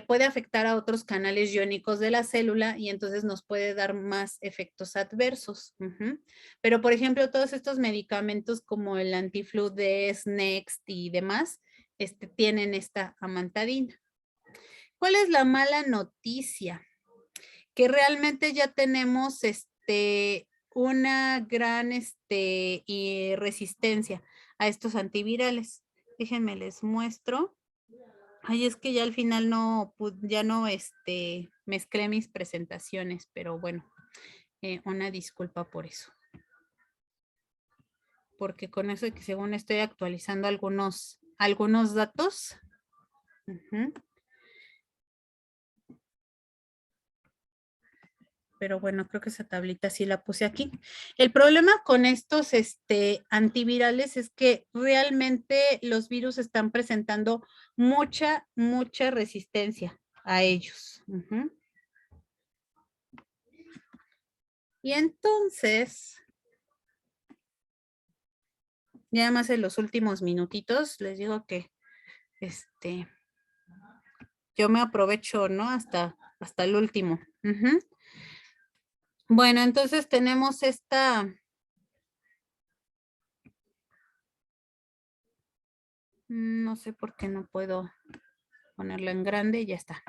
puede afectar a otros canales iónicos de la célula y entonces nos puede dar más efectos adversos. Pero, por ejemplo, todos estos medicamentos como el antifludes, Next y demás, tienen esta amantadina. ¿Cuál es la mala noticia? Que realmente ya tenemos una gran resistencia a estos antivirales. Déjenme les muestro. Ay, es que ya al final ya no mezclé mis presentaciones, pero bueno, una disculpa por eso. Porque con eso de que según estoy actualizando algunos datos. Pero bueno, creo que esa tablita sí la puse aquí. El problema con estos antivirales es que realmente los virus están presentando mucha resistencia a ellos. Y entonces, ya más en los últimos minutitos, les digo que yo me aprovecho, ¿no? Hasta el último. Bueno, entonces tenemos no sé por qué no puedo ponerla en grande, ya está.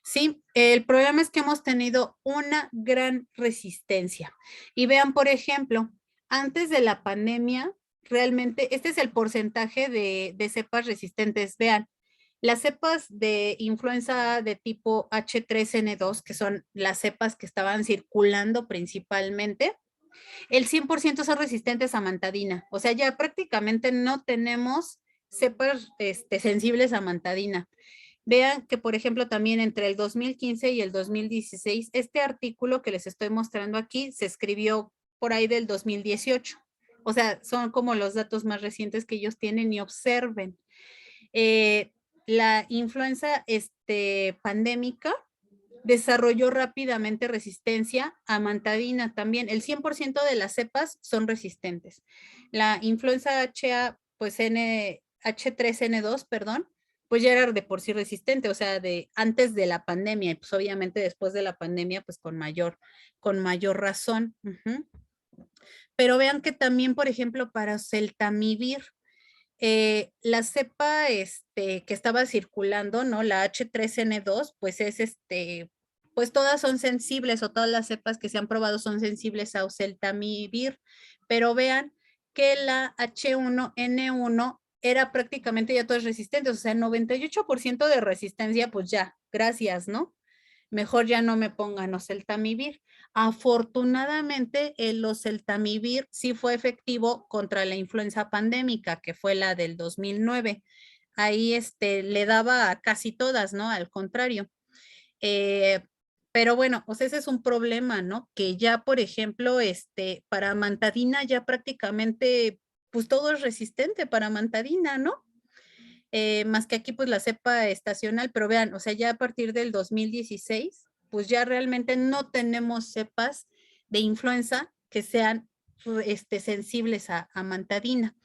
Sí, el problema es que hemos tenido una gran resistencia. Y vean, por ejemplo, antes de la pandemia, realmente, este es el porcentaje de cepas resistentes. Vean, las cepas de influenza de tipo H3N2, que son las cepas que estaban circulando principalmente, el 100% son resistentes a amantadina. O sea, ya prácticamente no tenemos cepas sensibles a amantadina. Vean que, por ejemplo, también entre el 2015 y el 2016, este artículo que les estoy mostrando aquí se escribió por ahí del 2018. O sea, son como los datos más recientes que ellos tienen y observen. La influenza pandémica desarrolló rápidamente resistencia a amantadina también. El 100% de las cepas son resistentes. La influenza H3N2, perdón, pues ya era de por sí resistente, o sea, antes de la pandemia, y pues obviamente después de la pandemia, pues con mayor razón. Pero vean que también, por ejemplo, para oseltamivir, la cepa que estaba circulando, ¿no? La H3N2, pues es pues todas son sensibles o todas las cepas que se han probado son sensibles a oseltamivir, pero vean que la H1N1 era prácticamente ya todas resistentes, o sea, 98% de resistencia, pues ya, gracias, ¿no? Mejor ya no me pongan oseltamivir. Afortunadamente, el oseltamivir sí fue efectivo contra la influenza pandémica, que fue la del 2009. Ahí le daba a casi todas, ¿no? Al contrario. Pero bueno, pues ese es un problema, ¿no? Que ya, por ejemplo, para amantadina ya prácticamente, pues todo es resistente para amantadina, ¿no? Más que aquí pues la cepa estacional, pero vean, o sea, ya a partir del 2016, pues ya realmente no tenemos cepas de influenza que sean sensibles a amantadina.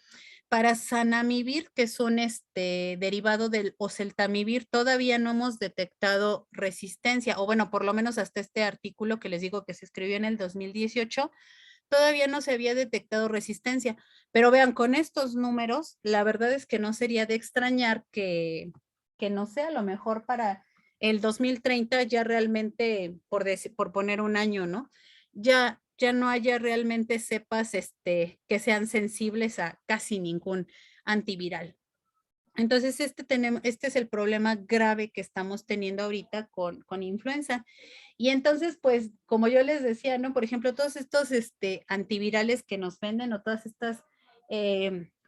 para zanamivir, que es un derivado del oseltamivir, todavía no hemos detectado resistencia, o bueno, por lo menos hasta este artículo que les digo que se escribió en el 2018, todavía no se había detectado resistencia. Pero vean, con estos números, la verdad es que no sería de extrañar que no sé, a lo mejor para el 2030 ya realmente, por poner un año, ¿no? Ya no haya realmente cepas que sean sensibles a casi ningún antiviral. Entonces, este es el problema grave que estamos teniendo ahorita con influenza. Y entonces, pues, como yo les decía, ¿no? Por ejemplo, todos estos antivirales que nos venden o todas estas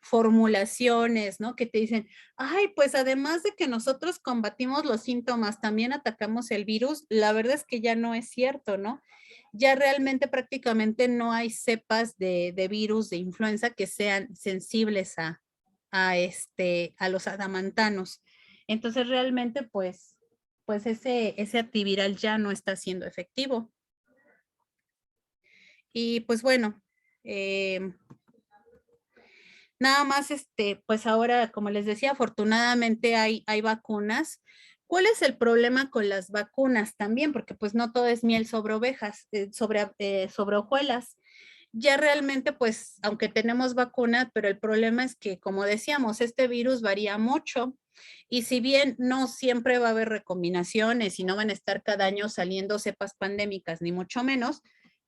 formulaciones, ¿no? Que te dicen, ay, pues además de que nosotros combatimos los síntomas, también atacamos el virus, la verdad es que ya no es cierto, ¿no? Ya realmente prácticamente no hay cepas de virus de influenza que sean sensibles a los adamantanos. Entonces realmente pues ese antiviral ya no está siendo efectivo. Y pues bueno, nada más pues ahora, como les decía, afortunadamente hay vacunas. ¿Cuál es el problema con las vacunas también? Porque pues no todo es miel sobre ovejas, sobre hojuelas. Ya realmente, pues, aunque tenemos vacuna, pero el problema es que, como decíamos, este virus varía mucho y si bien no siempre va a haber recombinaciones y no van a estar cada año saliendo cepas pandémicas, ni mucho menos,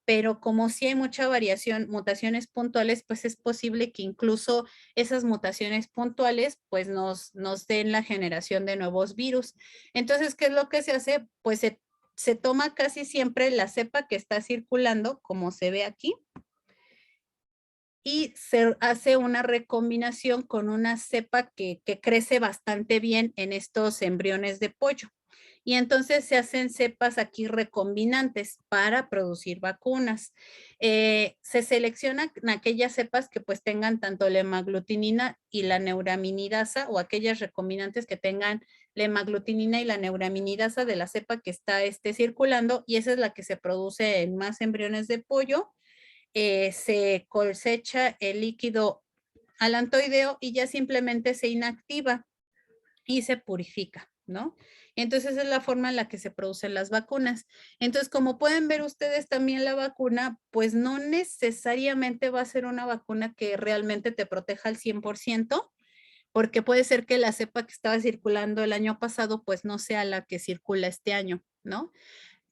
pero como sí hay mucha variación, mutaciones puntuales, pues es posible que incluso esas mutaciones puntuales, pues nos den la generación de nuevos virus. Entonces, ¿qué es lo que se hace? Pues se toma casi siempre la cepa que está circulando, como se ve aquí, y se hace una recombinación con una cepa que crece bastante bien en estos embriones de pollo. Y entonces se hacen cepas aquí recombinantes para producir vacunas. Se seleccionan aquellas cepas que pues tengan tanto la hemaglutinina y la neuraminidasa o aquellas recombinantes que tengan la hemaglutinina y la neuraminidasa de la cepa que está circulando y esa es la que se produce en más embriones de pollo. Se cosecha el líquido alantoideo y ya simplemente se inactiva y se purifica, ¿no? Entonces esa es la forma en la que se producen las vacunas. Entonces, como pueden ver ustedes también la vacuna, pues no necesariamente va a ser una vacuna que realmente te proteja al 100%, porque puede ser que la cepa que estaba circulando el año pasado, pues no sea la que circula este año, ¿no?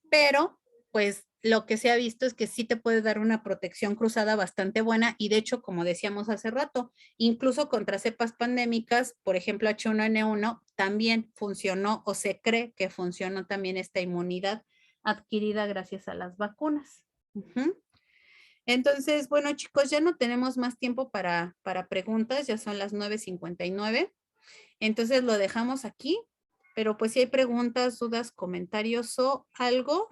Pero pues lo que se ha visto es que sí te puede dar una protección cruzada bastante buena y de hecho, como decíamos hace rato, incluso contra cepas pandémicas, por ejemplo H1N1, también funcionó o se cree que funcionó también esta inmunidad adquirida gracias a las vacunas. Entonces, bueno chicos, ya no tenemos más tiempo para preguntas, ya son las 9:59. Entonces lo dejamos aquí, pero pues si hay preguntas, dudas, comentarios o algo,